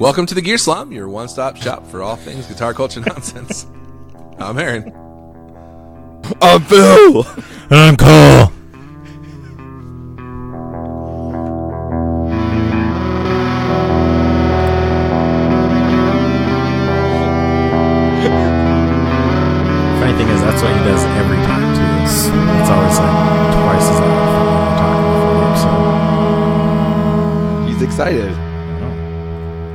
Welcome to the Gear Slum, your one-stop shop for all things guitar culture nonsense. I'm Aaron. I'm Phil. And I'm Cole. Funny thing is, that's what he does every time, too. It's always like twice as loud from when we're talking before the episode. He's excited. I know.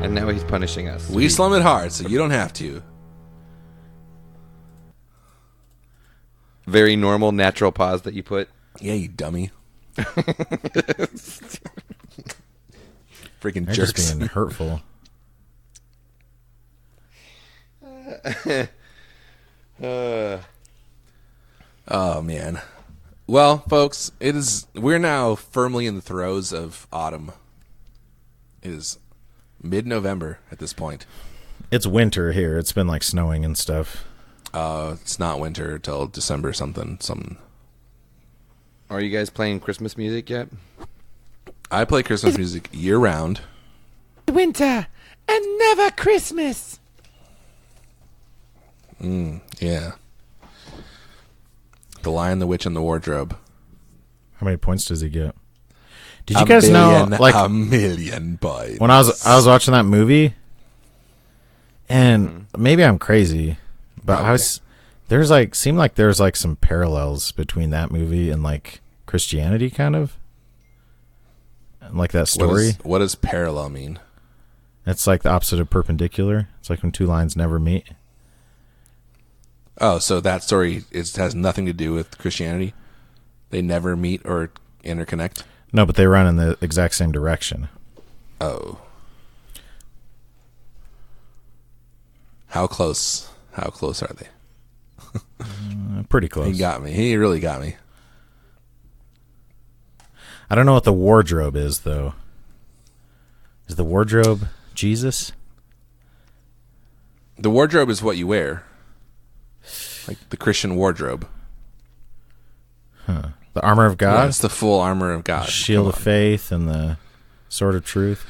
And now he's punishing us. We slum it hard, so you don't have to. Very normal, natural pause that you put. Yeah, you dummy. Freaking They're jerks. just being hurtful. Oh, man. Well, folks, we're now firmly in the throes of autumn. It is mid-November at this point. It's winter here. It's been like snowing and stuff. It's not winter till December something. Are you guys playing Christmas music yet? I play Christmas music year-round. Winter and never Christmas. Yeah. The Lion, the Witch, and the Wardrobe. How many points does he get? Did you guys know, like, a million points. when I was watching that movie, and maybe I'm crazy, but seemed like there's like some parallels between that movie and like Christianity, kind of, and like that story. What does parallel mean? It's like the opposite of perpendicular. It's like when two lines never meet. Oh, so that story has nothing to do with Christianity? They never meet or interconnect? No, but they run in the exact same direction. Oh. How close are they? Pretty close. He got me. He really got me. I don't know what the wardrobe is, though. Is the wardrobe Jesus? The wardrobe is what you wear. Like the Christian wardrobe. Huh. The armor of God? Yeah, it's the full armor of God. Shield of faith and the sword of truth.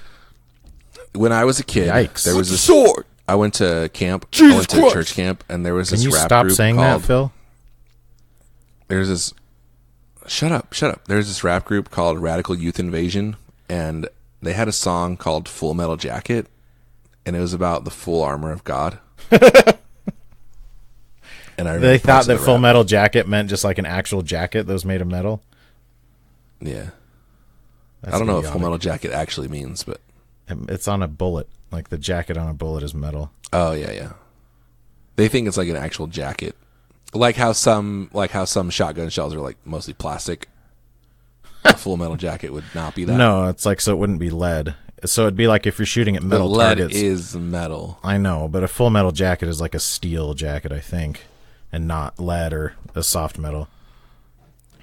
When I was a kid, Yikes. there was this Sword. I went to camp. Jesus I went to Christ. church camp, and there was Can this you rap stop group saying called. that, Phil? There's this. Shut up. There's this rap group called Radical Youth Invasion, and they had a song called Full Metal Jacket, and it was about the full armor of God. And They thought that Full rap. Metal Jacket meant just like an actual jacket that was made of metal. Yeah. That's I don't know what idiotic. Full Metal Jacket actually means, but It's on a bullet. Like the jacket on a bullet is metal. oh yeah. They think it's like an actual jacket. Like how some shotgun shells are like mostly plastic. A Full Metal Jacket would not be that. No, it's like so it wouldn't be lead. So it'd be like if you're shooting at the metal lead targets. is metal. I know, but a Full Metal Jacket is like a steel jacket, I think, and not lead or a soft metal.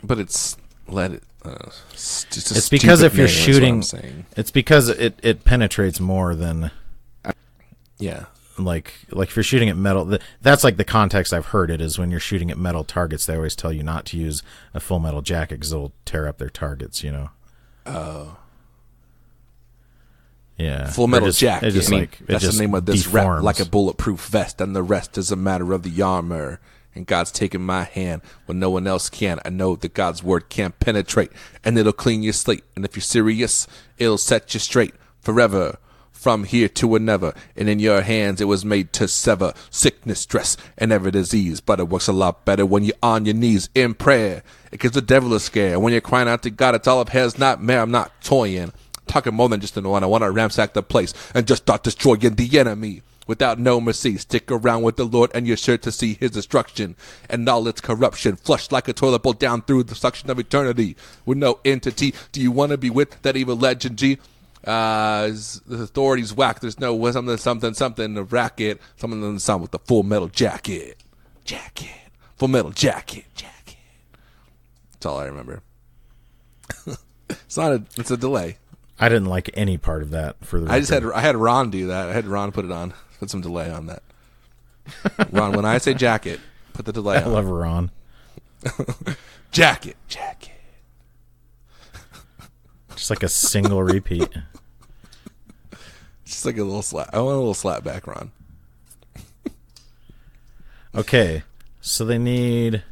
But it's lead. It's just a It's because stupid if you're name, is what shooting, I'm saying. it's because it penetrates more than Yeah. like if you're shooting at metal. That's like the context I've heard it is when you're shooting at metal targets. They always tell you not to use a Full Metal Jacket because it'll tear up their targets. You know. Oh. Yeah. Full Metal It just- Jacket. It just like it that's just the name of this rap. deforms. Like a bulletproof vest, and the rest is a matter of the armor. And God's taking my hand when no one else can. I know that God's word can't penetrate, and it'll clean your slate. And if you're serious, it'll set you straight forever. From here to another, and in your hands it was made to sever sickness, stress, and every disease. But it works a lot better when you're on your knees in prayer. It gives the devil a scare. And when you're crying out to God, it's all of hell's nightmare. I'm not toying. Talking more than just one. I want to ransack the place and just start destroying the enemy. Without no mercy, stick around with the Lord and you're sure to see his destruction and all its corruption, flushed like a toilet bowl down through the suction of eternity with no entity. Do you want to be with that evil legend, G? The authorities whack. There's no something, a racket, something with the Full Metal Jacket. Full Metal Jacket. That's all I remember. It's a delay. I didn't like any part of that. For the I had Ron do that. I had Ron put it on. Put some delay on that. Ron, when I say jacket, put the delay I on. love Ron. Jacket. Just like a single repeat. Just like a little slap. I want a little slap back, Ron. Okay, so they need.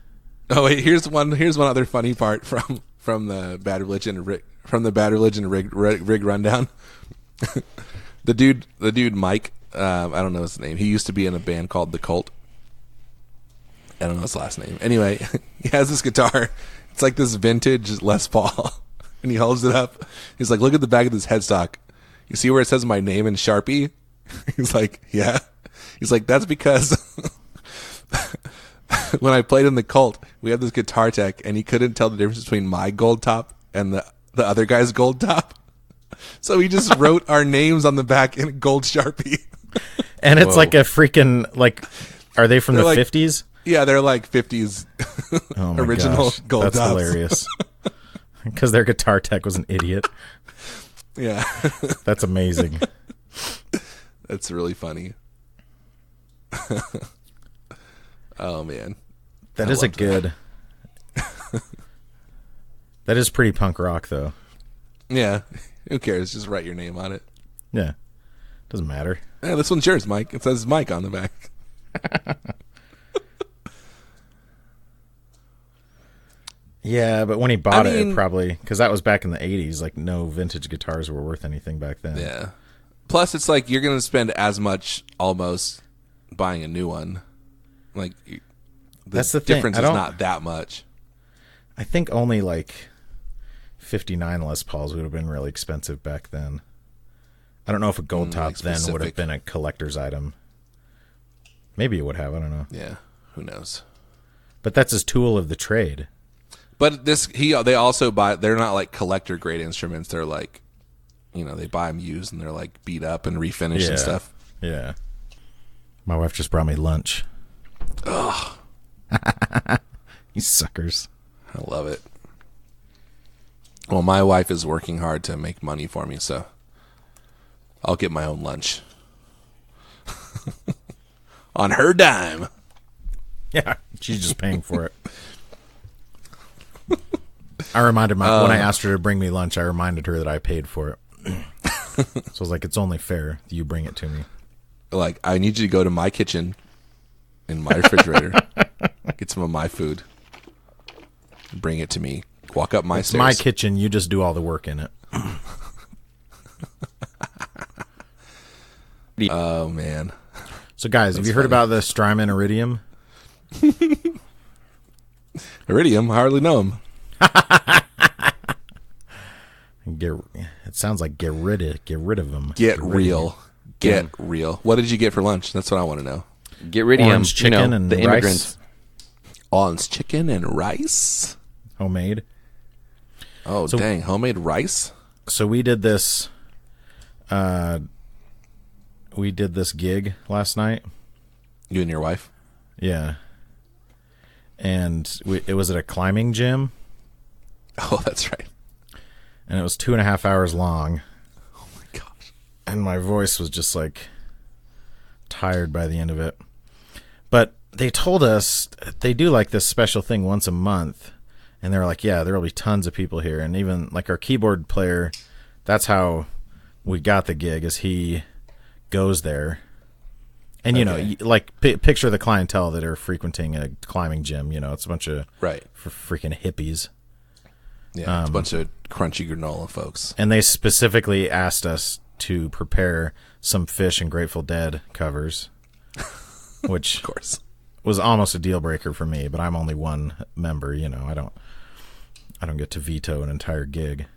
Oh wait, here's one other funny part from the Bad Religion rig rundown. the dude Mike, I don't know his name. He used to be in a band called The Cult. I don't know his last name. Anyway, he has this guitar. It's like this vintage Les Paul, and he holds it up. He's like, "Look at the back of this headstock. You see where it says my name in Sharpie?" He's like, "Yeah." He's like, "That's because." When I played in The Cult, we had this guitar tech, and he couldn't tell the difference between my gold top and the other guy's gold top. So he just wrote our names on the back in gold Sharpie. And it's like a freaking, like, are they from the like, 50s? Yeah, they're like 50s original gold That's tops. hilarious. Because their guitar tech was an idiot. Yeah. That's amazing. That's really funny. Oh, man. That is a good... That is pretty punk rock, though. Yeah. Who cares? Just write your name on it. Yeah. Doesn't matter. Yeah, this one's yours, Mike. It says Mike on the back. Yeah, but when he bought it probably... Because that was back in the 80s. Like, no vintage guitars were worth anything back then. Yeah. Plus, it's like you're going to spend as much almost buying a new one. Like, that's the difference thing. is not that much. I think only like 59 Les Pauls would have been really expensive back then. I don't know if a gold top then would have been a collector's item. Maybe it would have. I don't know. Yeah, who knows? But that's his tool of the trade. But they also buy. They're not like collector grade instruments. They're like, they buy them used and they're like beat up and refinished and stuff. Yeah. My wife just brought me lunch. Ugh. You suckers. I love it. Well, my wife is working hard to make money for me, so I'll get my own lunch. On her dime. Yeah, she's just paying for it. I reminded when I asked her to bring me lunch, I reminded her that I paid for it. So I was like, it's only fair that you bring it to me. Like, I need you to go to my kitchen in my refrigerator, get some of my food, bring it to me, walk up my stairs. My kitchen, you just do all the work in it. Oh, man. So, guys, have you heard about the Strymon Iridium? Iridium? I hardly know him. It sounds like get rid of them. Get real. Get real. What did you get for lunch? That's what I want to know. Get rid of Orange chicken and the rice. immigrants. Orange chicken and rice? Homemade. Oh, dang. Homemade rice? So we did this gig last night. You and your wife? Yeah. And it was at a climbing gym. Oh, that's right. And it was 2.5 hours long. Oh, my gosh. And my voice was just like tired by the end of it. But they told us they do like this special thing once a month. And they were like, yeah, there will be tons of people here. And even like our keyboard player, that's how we got the gig, is he goes there. And, picture the clientele that are frequenting a climbing gym. It's a bunch of freaking hippies. Yeah, it's a bunch of crunchy granola folks. And they specifically asked us to prepare some Fish and Grateful Dead covers, which of course was almost a deal breaker for me. But I'm only one member. I don't get to veto an entire gig.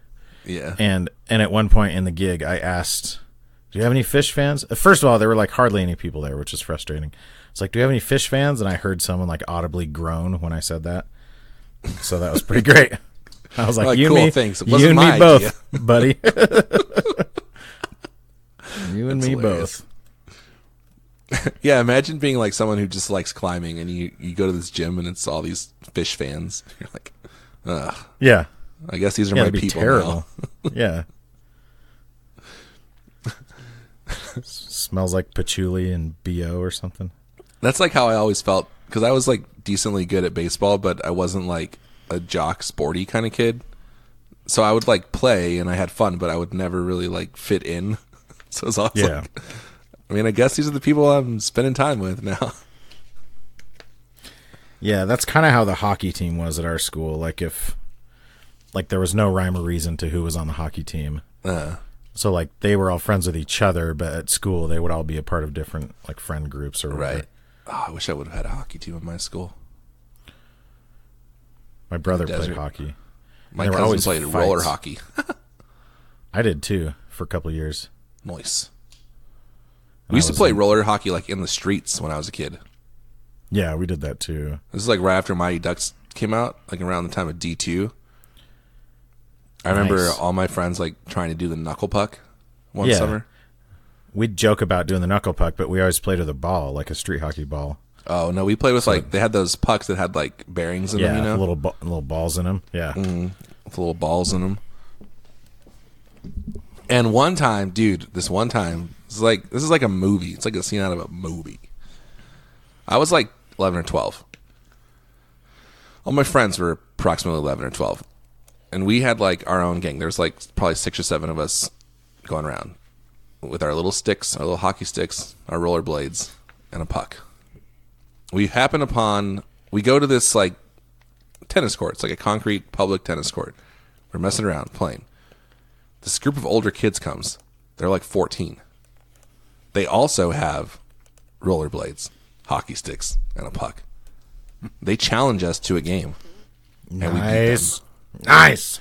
Yeah. And at one point in the gig, I asked, do you have any Fish fans? First of all, there were like hardly any people there, which is frustrating. It's like, do you have any Fish fans? And I heard someone like audibly groan when I said that. So that was pretty great. I was like, you, cool, me, thanks. It you wasn't and my me both, idea. buddy. You and That's me hilarious. both. Yeah, imagine being like someone who just likes climbing and you go to this gym and it's all these Fish fans. You're like, ugh. Yeah. I guess these are Yeah, my it'd be people terrible. now. Yeah. Smells like patchouli and BO or something. That's like how I always felt, because I was like decently good at baseball, but I wasn't like a jock sporty kind of kid. So I would like play and I had fun, but I would never really like fit in. So it's awesome. Yeah. I mean, I guess these are the people I'm spending time with now. Yeah, that's kind of how the hockey team was at our school. Like there was no rhyme or reason to who was on the hockey team. So like they were all friends with each other, but at school they would all be a part of different like friend groups or whatever. Right. Oh, I wish I would have had a hockey team in my school. My brother played Desert. hockey. My There were cousin always played fights. roller hockey. I did too for a couple of years. Nice. And We used I to was play in- roller hockey like in the streets when I was a kid. Yeah, we did that too. This is like right after Mighty Ducks came out, like around the time of D2. I remember Nice. all my friends like trying to do the knuckle puck one Yeah. summer. We'd joke about doing the knuckle puck, but we always played with a ball, like a street hockey ball. Oh no, we played with like they had those pucks that had like bearings in Yeah, them, you know, little balls in them. Yeah. with little balls in them. And one time, dude, this is like a movie. It's like a scene out of a movie. I was like 11 or 12. All my friends were approximately 11 or 12. And we had like our own gang. There's like probably 6 or 7 of us going around with our little sticks, our little hockey sticks, our roller blades, and a puck. We go to this like tennis court. It's like a concrete public tennis court. We're messing around, playing. This group of older kids comes. They're like 14. They also have rollerblades, hockey sticks, and a puck. They challenge us to a game. And we beat them. Nice. Nice.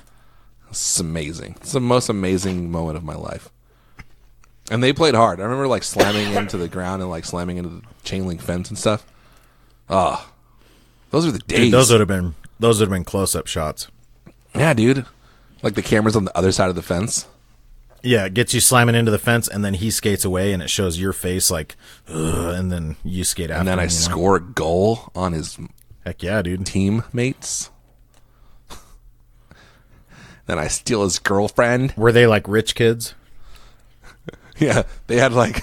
It's amazing. It's the most amazing moment of my life. And they played hard. I remember like slamming into the ground and like slamming into the chain link fence and stuff. Oh, those are the days. Dude, those would have been close-up shots. Yeah, dude. Like the camera's on the other side of the fence. Yeah, it gets you slamming into the fence, and then he skates away, and it shows your face like, ugh, and then you skate after And then him, I score a goal on his Heck yeah, dude. teammates. Then I steal his girlfriend. Were they like rich kids? Yeah, they had like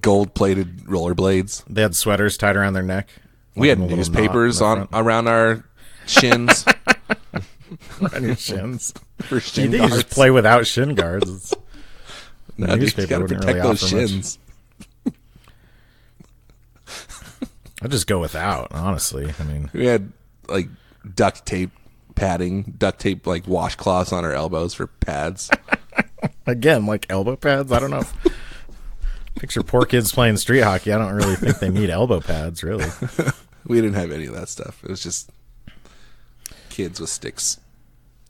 gold-plated rollerblades. They had sweaters tied around their neck. We had Like a little newspapers knot in on the front. around our shins on your shins. for You shin think you just guards. play without shin guards? It's, No, dude, you newspaper gotta wouldn't protect really those offer much. shins. I'd just go without, honestly. I mean, We had like duct tape padding, duct tape like washcloths on our elbows for pads. again, like elbow pads. I don't know. Picture poor kids playing street hockey. I don't really think they need elbow pads, really. We didn't have any of that stuff. It was just kids with sticks.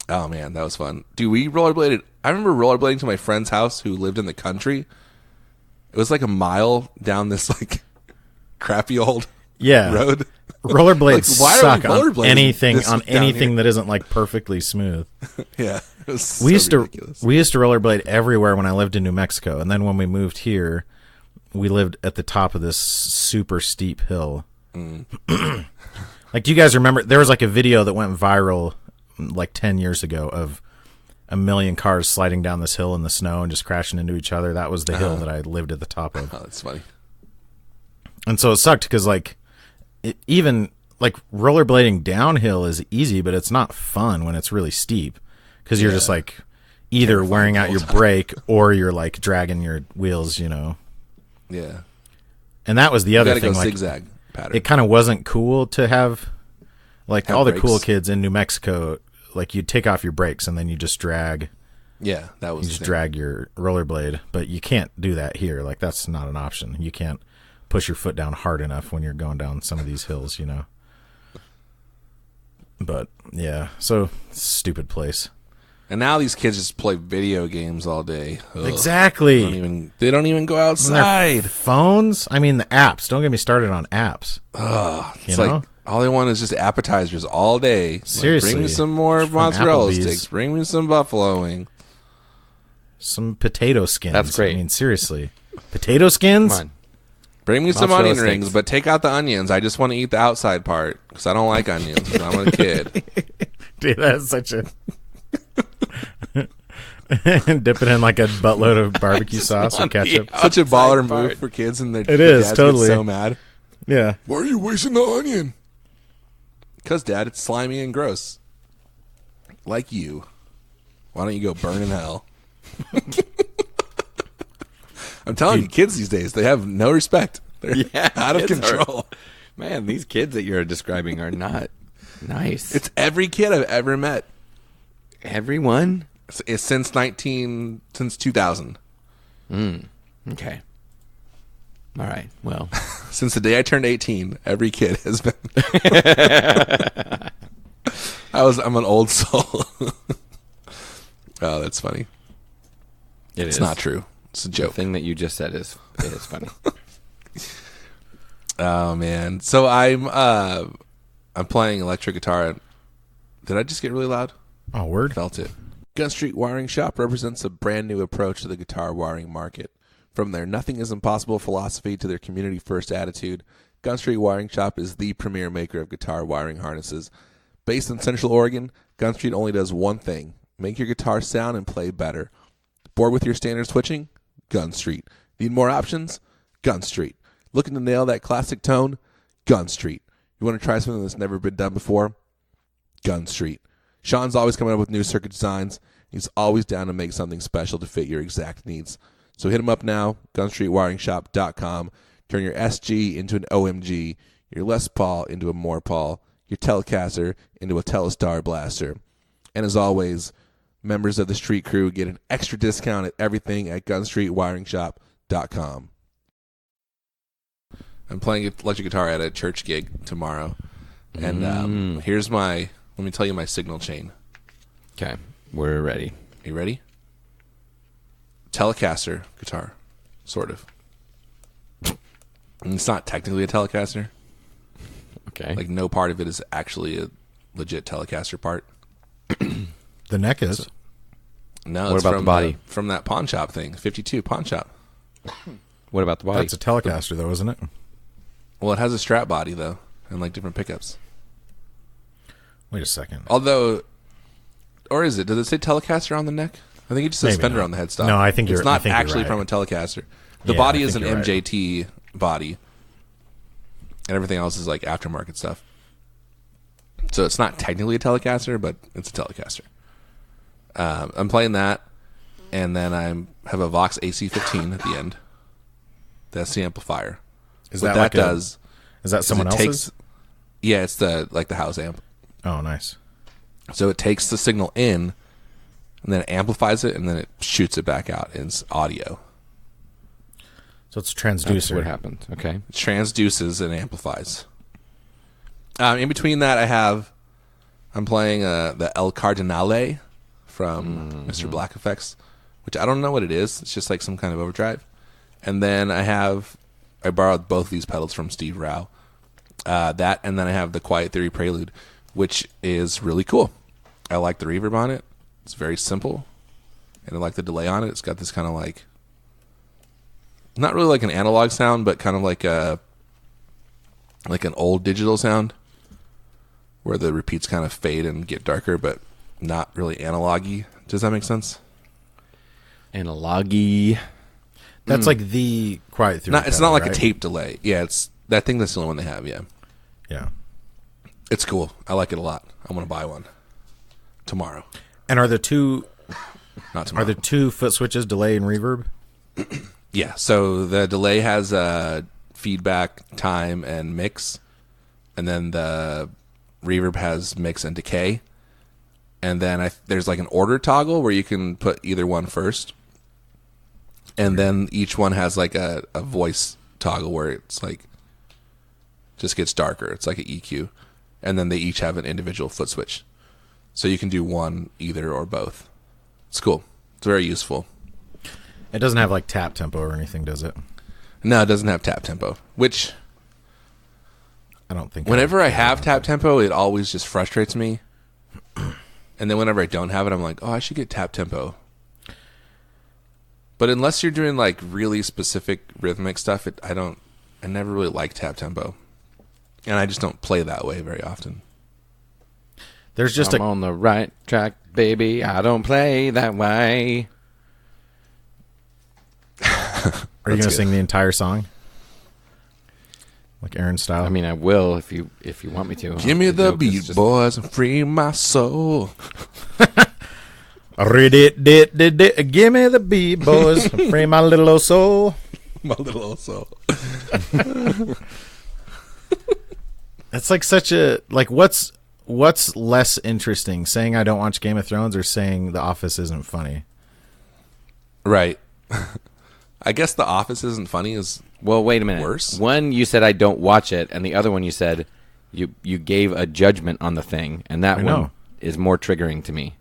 Oh man, that was fun. Dude, we rollerbladed. I remember rollerblading to my friend's house who lived in the country. It was like a mile down this like crappy old Yeah, road. rollerblades Like, why are suck we on rollerblading anything this on down anything here? that isn't like perfectly smooth. Yeah, it was We used ridiculous. to rollerblade everywhere when I lived in New Mexico, and then when we moved here, we lived at the top of this super steep hill. Like, do you guys remember? There was like a video that went viral like 10 years ago of a million cars sliding down this hill in the snow and just crashing into each other. That was the hill that I lived at the top of. Oh, that's funny. And so it sucked because like even like rollerblading downhill is easy, but it's not fun when it's really steep because you're just like either wearing out your brake or you're like dragging your wheels, you know. Yeah, And that was the you other gotta thing. go Like, zigzag pattern. it kind of wasn't cool to have like Have all the brakes. cool kids in New Mexico. Like you'd take off your brakes and then you just drag Yeah, that was you just the thing. drag your rollerblade, but you can't do that here. Like that's not an option. You can't push your foot down hard enough when you're going down some of these hills, you know. But yeah, so stupid place. And now these kids just play video games all day. Ugh. Exactly. They don't even go And their outside. phones. I mean, the apps. Don't get me started on apps. It's You like know? all they want is just appetizers all day. Like, Seriously. bring me some more From mozzarella Applebee's. sticks. Bring me some buffalo wing. Some potato skins. That's great. I mean, seriously, potato skins. Come on. Bring me some Mozzarella onion sticks. rings, but take out the onions. I just want to eat the outside part because I don't like onions. 'Cause I'm a kid. Dude, that's such a. Dip it in like a buttload of barbecue sauce or ketchup. Such a baller Outside part. move for kids, and their It is, dads totally. get so mad. Yeah. Why are you wasting the onion? Because, Dad, it's slimy and gross. Like you. Why don't you go burn in hell? I'm telling you, kids these days, they have no respect. They're out of control. Man, these kids that you're describing are not nice. It's every kid I've ever met. Everyone? It's since 2000. Okay. All right. Well, Since the day I turned 18, every kid has been. I'm an old soul. Oh, that's funny. It's not true. It's a joke. The thing that you just said is funny. Oh man. So I'm playing electric guitar. Did I just get really loud? Oh, word. Felt it. Gun Street Wiring Shop represents a brand new approach to the guitar wiring market. From their nothing is impossible philosophy to their community first attitude, Gun Street Wiring Shop is the premier maker of guitar wiring harnesses. Based in Central Oregon, Gun Street only does one thing: make your guitar sound and play better. Bored with your standard switching? Gun Street. Need more options? Gun Street. Looking to nail that classic tone? Gun Street. You want to try something that's never been done before? Gun Street. Sean's always coming up with new circuit designs. He's always down to make something special to fit your exact needs. So hit him up now, gunstreetwiringshop.com. Turn your SG into an OMG, your Les Paul into a More Paul, your Telecaster into a Telestar Blaster. And as always, members of the Street Crew get an extra discount at everything at gunstreetwiringshop.com. I'm playing electric guitar at a church gig tomorrow. And let me tell you my signal chain. Okay. We're ready. You ready? Telecaster guitar, sort of. And it's not technically a Telecaster. Okay. Like, no part of it is actually a legit Telecaster part. The neck is. No, what it's about from the body? From that pawn shop thing, 52 pawn shop. What about the body? That's a Telecaster, though, isn't it? Well, it has a strap body, though, and like different pickups. Wait a second. Although, or is it? Does it say Telecaster on the neck? I think it just says Maybe Fender not. on the headstock. No, I think it's you're- not I think you're actually right. from a Telecaster. The Yeah, body I is an think you're right. MJT body, and everything else is like aftermarket stuff. So it's not technically a Telecaster, but it's a Telecaster. I'm playing that, and then I have a Vox AC15 at the end. That's the amplifier. Is What that that like does? Is that someone else's? Yeah, it's the house amp. Oh, nice. So it takes the signal in, and then it amplifies it, and then it shoots it back out in audio. So it's a That's transducer. what happened. Okay. It transduces and amplifies. In between that, I'm playing the El Cardinale from Mr. Black Effects, which I don't know what it is. It's just like some kind of overdrive. And then I borrowed both these pedals from Steve Rao. That, and then I have the Quiet Theory Prelude, which is really cool. I like the reverb on it. It's very simple. And I like the delay on it. It's got this kind of like, not really like an analog sound, but kind of like an old digital sound where the repeats kind of fade and get darker, but not really analog-y. Does that make sense? Analogy. That's like the Quiet Theory. It's pedal, not like right? a tape delay. Yeah, it's that thing. That's the only one they have. Yeah, Yeah. it's cool. I like it a lot. I want to buy one tomorrow. And are the two Not tomorrow. foot switches delay and reverb? Yeah. So the delay has feedback, time, and mix, and then the reverb has mix and decay, and then there's like an order toggle where you can put either one first, and then each one has like a voice toggle where it's like just gets darker. It's like an EQ, and then they each have an individual foot switch, so you can do one, either, or both. It's cool. It's very useful. It doesn't have like tap tempo or anything, does it? No, it doesn't have tap tempo, which I don't think. whenever I have tap tempo, it always just frustrates me. And then whenever I don't have it, I'm like, oh, I should get tap tempo. But unless you're doing like really specific rhythmic stuff, I never really like tap tempo. And I just don't play that way very often. There's just I'm on the right track, baby. I don't play that way. Are you going to good. sing the entire song? Like Aaron style? I mean, I will if you want me to. Give me the joke is beat, just- boys, and free my soul. Give me the beat, boys. Free my little old soul. My little old soul. It's like such a like. What's less interesting, saying I don't watch Game of Thrones or saying The Office isn't funny? Right. I guess The Office isn't funny is Well, wait a minute. worse. One, you said I don't watch it, and the other one you said you gave a judgment on the thing, and that I one know. is more triggering to me.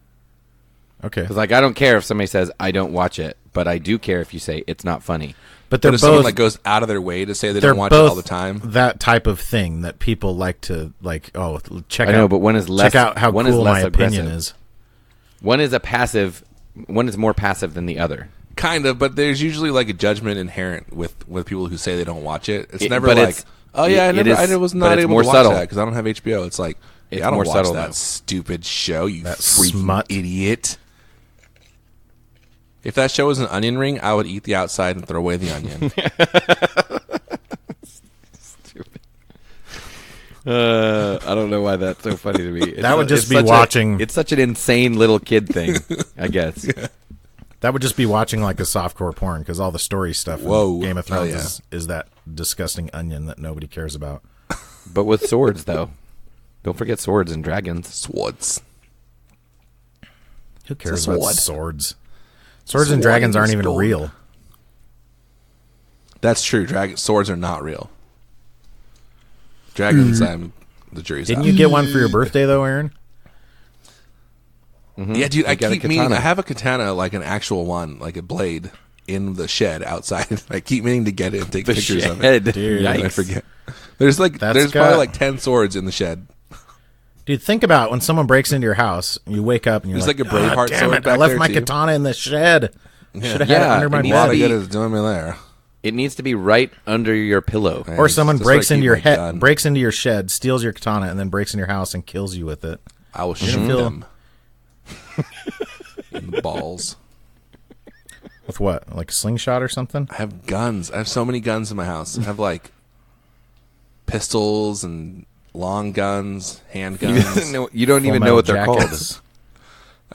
Okay, Because like I don't care if somebody says I don't watch it, but I do care if you say it's not funny. but they're But if someone both like goes out of their way to say they they're don't watch it all both the time, that type of thing that people like to like. Oh, check I out. know, but one is less. check out how one cool is my less opinion aggressive. is. One is a passive. One is more passive than the other. kind of. But there's usually like a judgment inherent with people who say they don't watch it. It's never but like, it's- oh yeah, it I is- was but not it's able more to watch subtle. that because I don't have HBO. It's like, It's yeah, I don't more watch subtle, that though. stupid show. You That freaking smut. idiot. If that show was an onion ring, I would eat the outside and throw away the onion. I don't know why that's so funny to me. That would just it's be such watching- it's such an insane little kid thing, I guess. That would just be watching like a softcore porn because all the story stuff Whoa. in Game of Oh, Thrones yeah. is that disgusting onion that nobody cares about. But with swords, though, don't forget swords and dragons. Swords. Who cares It's a about sword. swords? Swords and Sword dragons aren't is even gold. real. That's true. Swords are not real. Dragons, the jury's Didn't out. you get one for your birthday though, Aaron? Yeah, dude, I got a keep meaning katana. I have a katana, like an actual one, like a blade, in the shed outside. I keep meaning to get it and take The pictures of it. shed. Dude, And I Yikes. forget. There's That's probably got- like 10 swords in the shed. Dude, think about when someone breaks into your house, you wake up and you're There's like, like a Braveheart damn sword it, I back left there, my too." katana in the shed. Should have had Yeah, it under my it A needs lot to of be- good is doing me there. It needs to be right under your pillow. Yeah. Or someone Just where I breaks into keep your my head, gun. breaks into your shed, steals your katana, and then breaks into your house and kills you with it. I will gonna shoot feel- them in the balls. With what? Like a slingshot or something? I have guns. I have so many guns in my house. I have like pistols and long guns, handguns. You don't Full even Metal know what they're Jackets.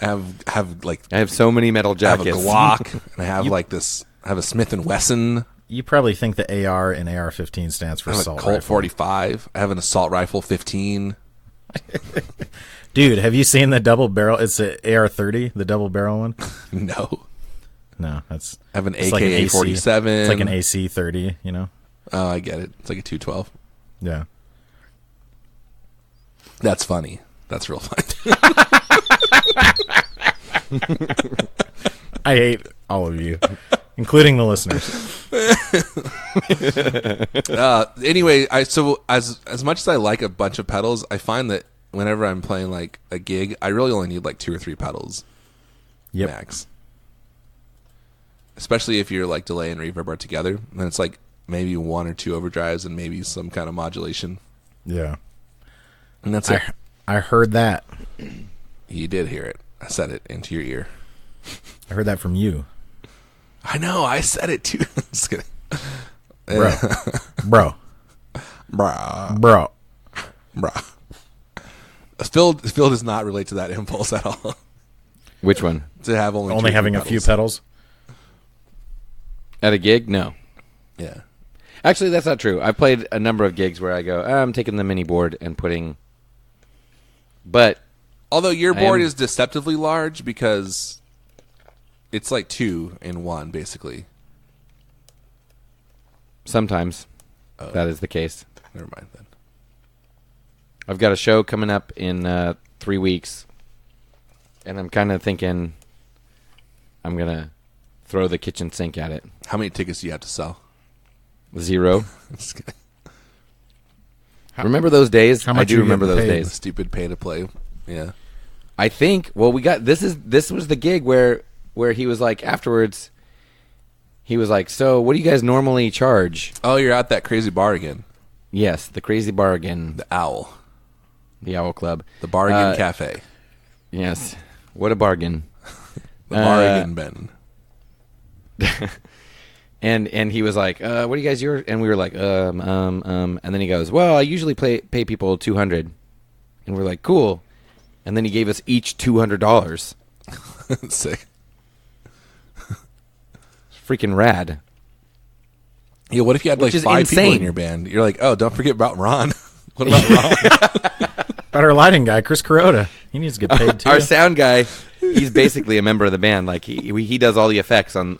I have like called. I have so many metal I have a jackets. Glock, and I have like this. I have a Smith and Wesson. You probably think the AR and AR-15 stands for I have a assault Colt rifle. 45. I have an assault rifle 15. Dude, have you seen the double barrel? It's the AR-30, the double barrel one. No, No, that's. I have an it's like an AC. AK-47. It's like an AC-30, you know? Oh, I get it. It's like a 212. Yeah. That's funny. That's real funny. I hate all of you, including the listeners. Anyway, so as much as I like a bunch of pedals, I find that whenever I'm playing like a gig, I really only need like 2 or 3 pedals Yep. max. Especially if you're like delay and reverb are together, then it's like maybe 1 or 2 overdrives and maybe some kind of modulation, Yeah. and that's it. I heard that. You did hear it. I said it into your ear. I heard that from you. I know. I said it too. Just kidding. Bro. Bro. Bruh. Bro. Bruh. Phil does not relate to that impulse at all. Which one? To have only 2 or 3 Having a few pedals. pedals? At a gig? No. Yeah. Actually, that's not true. I've played a number of gigs where I go, I'm taking the mini board and putting. But Although your I board am- is deceptively large because it's like 2 in 1, basically. sometimes that is the case. Never mind then. I've got a show coming up in 3 weeks, and I'm kind of thinking I'm going to throw the kitchen sink at it. How many tickets do you have to sell? 0. Just kidding. Remember those days? How I much do are you remember getting those paid? days. Stupid pay to play. Yeah. I think. Well, we got this was the gig where he was like afterwards. He was like, "So, what do you guys normally charge?" Oh, you're at that crazy bar again. Yes, the Crazy Bargain, The Owl. the Owl Club. The Bargain Cafe. Yes, what a bargain. The Bargain Ben. And he was like, "What do you guys your?" And we were like, And then he goes, "Well, I usually pay people $200," and we're like, "Cool." And then he gave us each $200. Sick. Freaking rad. Yeah, what if you had like Which is 5 people in insane. your band? You're like, oh, don't forget about Ron. What about Ron? About our lighting guy, Chris Carota. He needs to get paid too. Our sound guy, he's basically a member of the band. Like he does all the effects on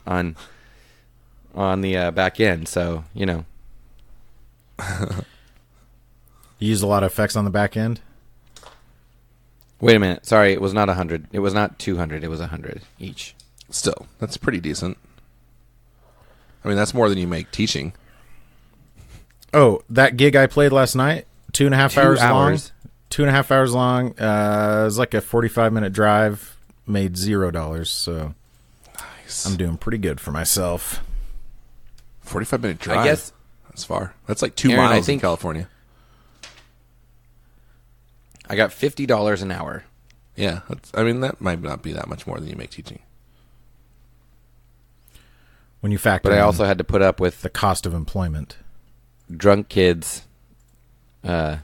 the back end. So You use a lot of effects on the back end. Wait a minute. Sorry, it was not 100. It was not 200. It was 100 each. Still, that's pretty decent. I mean, that's more than you make teaching. Oh, that gig I played last night, 2.5 2 hours long. hours. 2.5 hours long. It was like a 45-minute drive. Made $0. So Nice. I'm doing pretty good for myself. 45-minute drive. I guess That's far. That's like 2 Aaron, I miles in think- California. I got $50 an hour. Yeah, I mean, that might not be that much more than you make teaching. When you factor But I in also had to put up with the cost of employment. drunk kids trying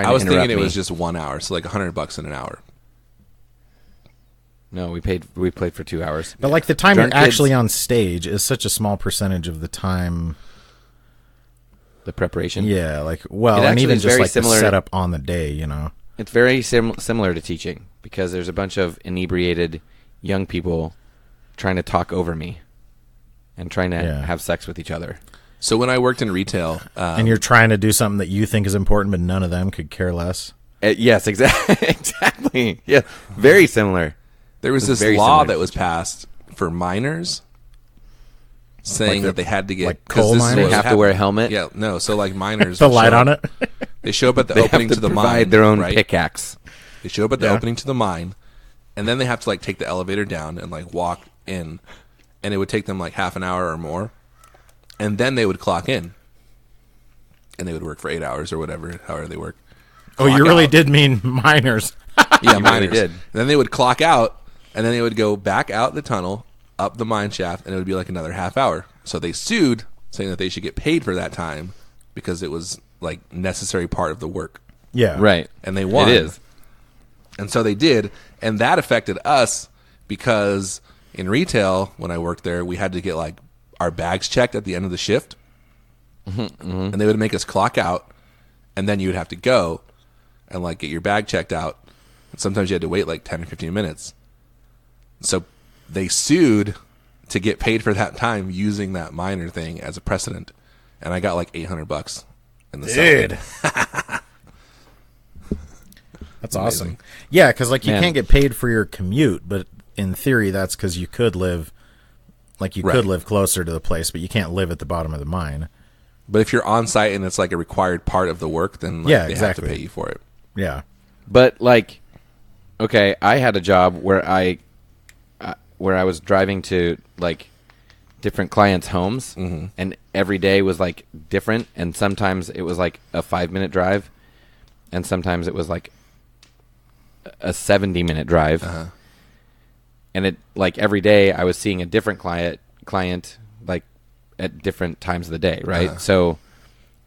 I was to thinking interrupt it me. was just 1 hour, so like $100 in an hour. No, we played for 2 hours. But like the time Drunk you're actually kids. on stage is such a small percentage of the time. The preparation. Yeah, like It and actually even is just very like the similar- setup on the day, you know. It's very similar to teaching because there's a bunch of inebriated young people trying to talk over me and trying to Yeah. have sex with each other. So when I worked in retail, And you're trying to do something that you think is important, but none of them could care less. Yes, exactly. Yeah, very similar. there was It's this very law similar that to was teaching. passed for minors, saying that they had to get like 'cause coal this is miners? what They have to happened. wear a helmet. Yeah, no. So like miners, The would light show on up- it. They show up at the They opening have to the provide mine. their own right? pickaxe. They show up at the Yeah. opening to the mine, and then they have to like take the elevator down and like walk in, and it would take them like half an hour or more, and then they would clock in, and they would work for 8 hours or whatever, however they work. Oh, you Clock really out. did mean minors. Yeah, You miners really did. And then they would clock out, and then they would go back out the tunnel, up the mine shaft, and it would be like another half hour. So they sued, saying that they should get paid for that time because it was like necessary part of the work, Yeah. Right. and they won. It is. And so they did, and that affected us because in retail, when I worked there, we had to get like our bags checked at the end of the shift, and they would make us clock out, and then you would have to go and like get your bag checked out. And sometimes you had to wait like 10 or 15 minutes. So they sued to get paid for that time using that minor thing as a precedent, and I got like $800 in the Dude. settlement. That's awesome. Amazing. Yeah, because like you Man. can't get paid for your commute, but in theory, that's because you could live, like you Right. could live closer to the place, but you can't live at the bottom of the mine. But if you're on site and it's like a required part of the work, then like, Yeah, they exactly. have to pay you for it. Yeah. But like, okay, I had a job where I was driving to like different clients' homes, and every day was like different, and sometimes it was like a 5-minute drive, and sometimes it was like a 70-minute drive, and it like every day I was seeing a different client like at different times of the day, right? So,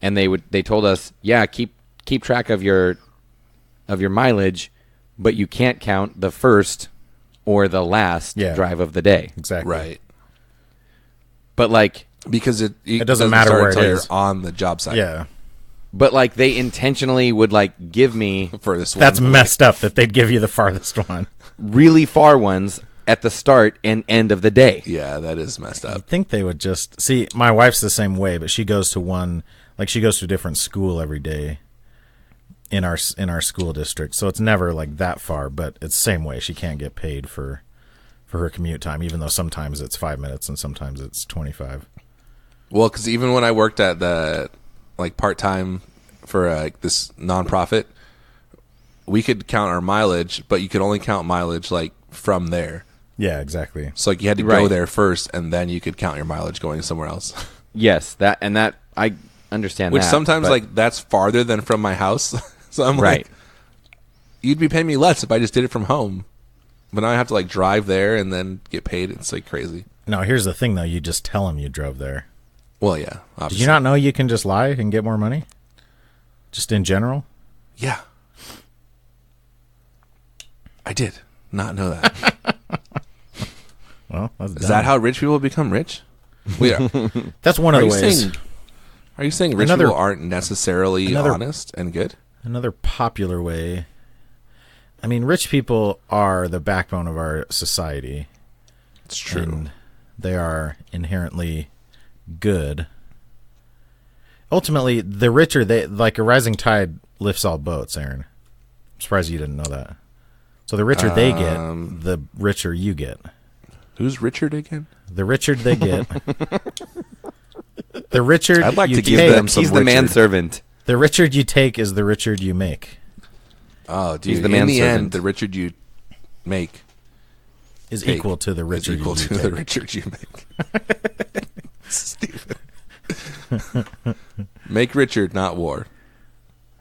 and they told us, yeah, keep track of your mileage, but you can't count the first or the last Yeah. drive of the day. Exactly. Right. But like, Because it doesn't matter start where it until is. you're on the job site. Yeah. they intentionally would like give me For this one. That's messed up that they'd give you the farthest one. really far ones at the start and end of the day. Yeah, that is messed I up. think they would just see. My wife's the same way, but she goes to she goes to a different school every day in our school district. So it's never like that far, but it's the same way. She can't get paid for her commute time, even though sometimes it's 5 minutes and sometimes it's 25. Well, because even when I worked at the like part time for this nonprofit, we could count our mileage, but you could only count mileage like from there. Yeah, exactly. So like you had to go Right. there first, and then you could count your mileage going somewhere else. Yes, that I understand Which that. sometimes but- like that's farther than from my house. So I'm right. like, you'd be paying me less if I just did it from home. But now I have to like drive there and then get paid. It's like crazy. No, here's the thing though. You just tell them you drove there. Well, yeah. Obviously. Did you not know you can just lie and get more money? Just in general? Yeah. I did. not know that. Well, that's Is that how rich people become rich? That's one of the ways. Are you saying rich people aren't necessarily honest and good? Another popular way. I mean, rich people are the backbone of our society. It's true. And they are inherently good. Ultimately, the richer they like, a rising tide lifts all boats, Aaron. I'm surprised you didn't know that. So the richer they get, the richer you get. Who's Richard again? The richer they get. The richer I'd like you to give take, them some He's the manservant. the richer you take is the richer you make. Oh, dude. He's the in the manservant. end, the Richard you make Is take equal to the is richer equal you to take. the Richard you make. Stephen. Make Richard, not war.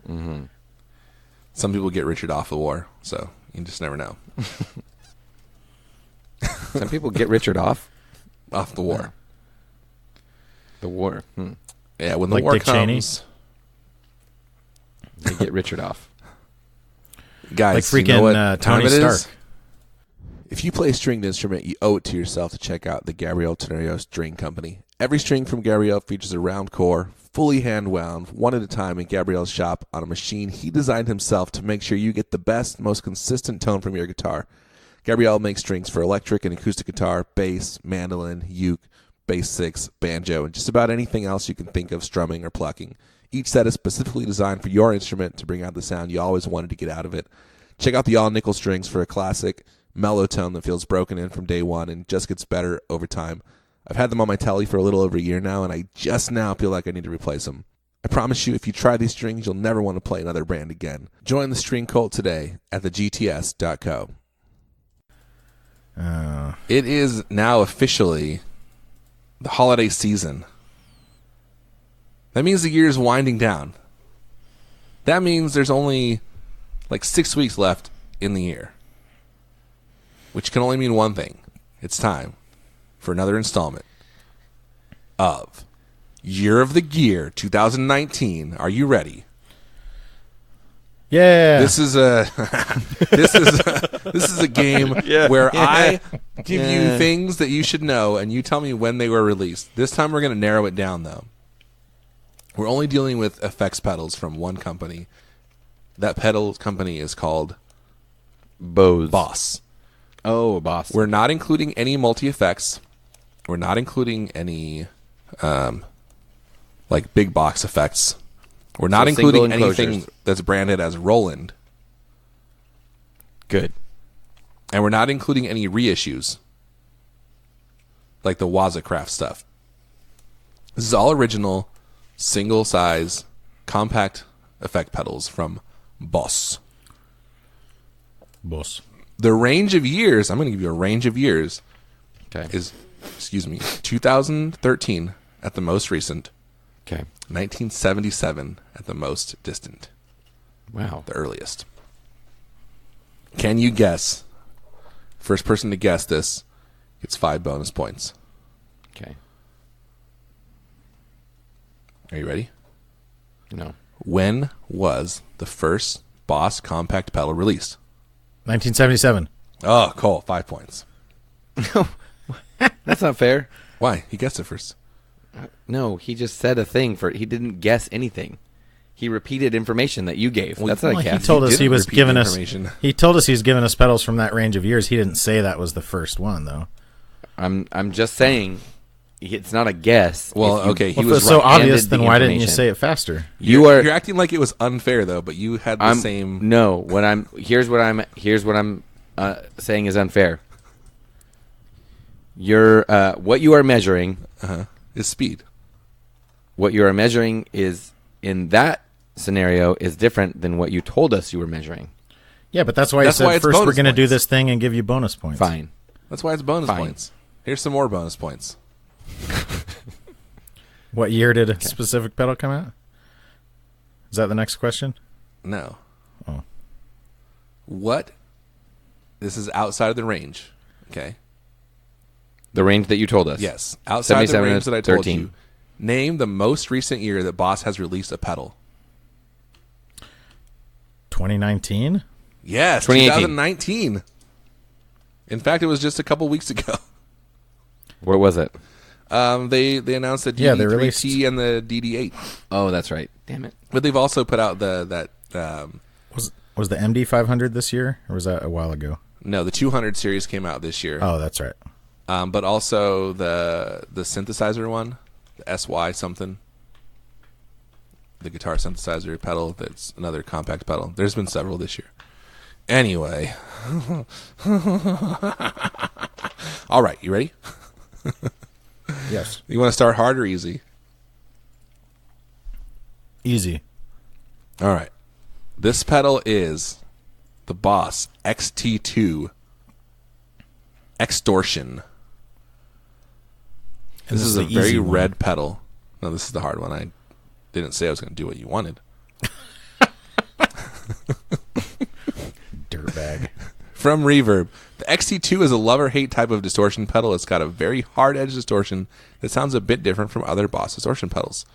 Mm-hmm. Some people get Richard off the war, so you just never know. Some people get Richard off Off the war. the war. Yeah, when the Like war Dick Cheney? comes, They get Richard off. guys, Like freaking you know what Tony time it is? Stark. If you play a stringed instrument, you owe it to yourself to check out the Gabriel Tenorio String Company. Every string from Gabriel features a round core, fully hand-wound, one at a time in Gabriel's shop on a machine he designed himself to make sure you get the best, most consistent tone from your guitar. Gabriel makes strings for electric and acoustic guitar, bass, mandolin, uke, bass six, banjo, and just about anything else you can think of strumming or plucking. Each set is specifically designed for your instrument to bring out the sound you always wanted to get out of it. Check out the all-nickel strings for a classic, mellow tone that feels broken in from day one and just gets better over time. I've had them on my telly for a little over a year now, and I just now feel like I need to replace them. I promise you, if you try these strings, you'll never want to play another brand again. Join the string cult today at thegts.co. It is now officially the holiday season. That means the year is winding down. That means there's only like 6 weeks left in the year, which can only mean one thing. It's time for another installment of Year of the Gear 2019. Are you ready? Yeah. This is a this is a game where I give you things that you should know and you tell me when they were released. This time we're going to narrow it down though. We're only dealing with effects pedals from one company. That pedal company is called Bose. Boss. Oh, Boss. We're not including any multi-effects. We're not including any like big box effects. We're not So including single enclosures. anything that's branded as Roland. Good. And we're not including any reissues. Like the Wazacraft stuff. This is all original, single size, compact effect pedals from Boss. Boss. The range of years, I'm going to give you a range of years, Okay. is, 2013 at the most recent, Okay. 1977 at the most distant, Wow. the earliest. Can you guess? First person to guess this gets 5 bonus points. Okay. Are you ready? No. When was the first Boss compact pedal released? 1977. Oh, Cole, 5 points. That's not fair. Why? He guessed it first. No, he just said a thing for. He didn't guess anything. He repeated information that you gave. That's not a Well, he guess. told us didn't he was repeat giving us. information. He told us he was giving us pedals from that range of years. He didn't say that was the first one, though. I'm just saying, it's not a guess. Well, If you- okay, he Well, if was it's so right. obvious, handed then the why didn't you information. say it faster? You're acting like it was unfair though, but you had the same. No, here's what I'm saying is unfair. What you are measuring. Is speed. What you are measuring is in that scenario is different than what you told us you were measuring. Yeah, but that's why That's he why said it's first we're bonus going to do points. this thing and give you bonus points. Fine. That's why it's bonus Fine. points. Here's some more bonus points. What year did a specific pedal come out? Is that the next question? No. Oh. What? This is outside of the range. Okay. The range that you told us. Yes. Outside the 77 range that I told 13. you. Name the most recent year that Boss has released a pedal. 2019? Yes. 2018. 2019. In fact, it was just a couple weeks ago. Where was it? They announced the Yeah, they DD3T and the DD8. Oh, that's right. Damn it. But they've also put out was Was the MD 500 this year, or was that a while ago? No, the 200 series came out this year. Oh, that's right. But also the synthesizer one, the SY something. The guitar synthesizer pedal, that's another compact pedal. There's been several this year. Anyway. All right, you ready? Yes. You want to start hard or easy? Easy. All right. This pedal is the Boss XT2 Extortion. And This is the a very easy one. red pedal. No, this is the hard one. I didn't say I was going to do what you wanted. Dirtbag. From Reverb, the XT2 is a love-or-hate type of distortion pedal. It's got a very hard-edged distortion that sounds a bit different from other Boss distortion pedals.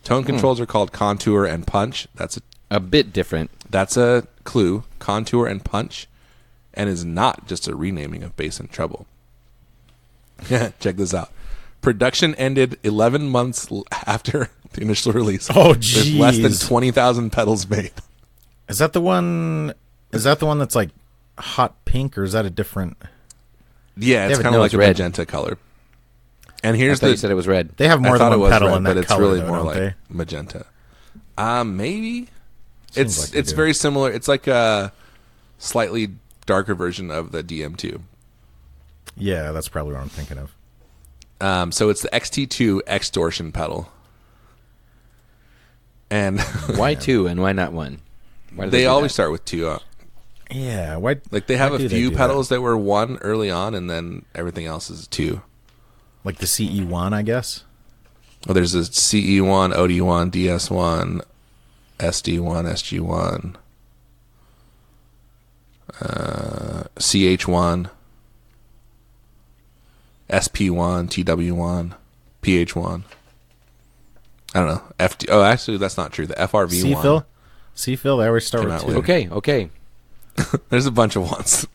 Tone controls are called Contour and Punch. That's A bit different. a clue. Contour and Punch, and is not just a renaming of bass and treble. Check this out. Production ended 11 months after the initial release. Oh, with less than jeez. 20,000 pedals made. Is that the one? Is that the one that's like hot pink, or is that a different? Yeah, it's have it- kind no, of like it's a red. magenta color. And I here's thought you the said it was red. They have more I thought than it one was pedal red, in but that it's color, really though, more don't like they? magenta. Maybe Seems it's like they do. very similar. It's like a slightly darker version of the DM2. Yeah, that's probably what I'm thinking of. So it's the XT2 Extortion pedal, and Why 2 and why not 1? Why do they do always that? start with 2. Yeah, why? Like they have why a do few do pedals that were 1 early on, and then everything else is 2. like the CE1, I guess. Well, there's a CE1, OD1, DS1, SD1, SG1, CH1, SP1, TW1, PH1. I don't know. FD. Oh, actually, that's not true. The FRV1. C-Fill? C-Fill, they always start Came with out two. later. Okay. There's a bunch of ones.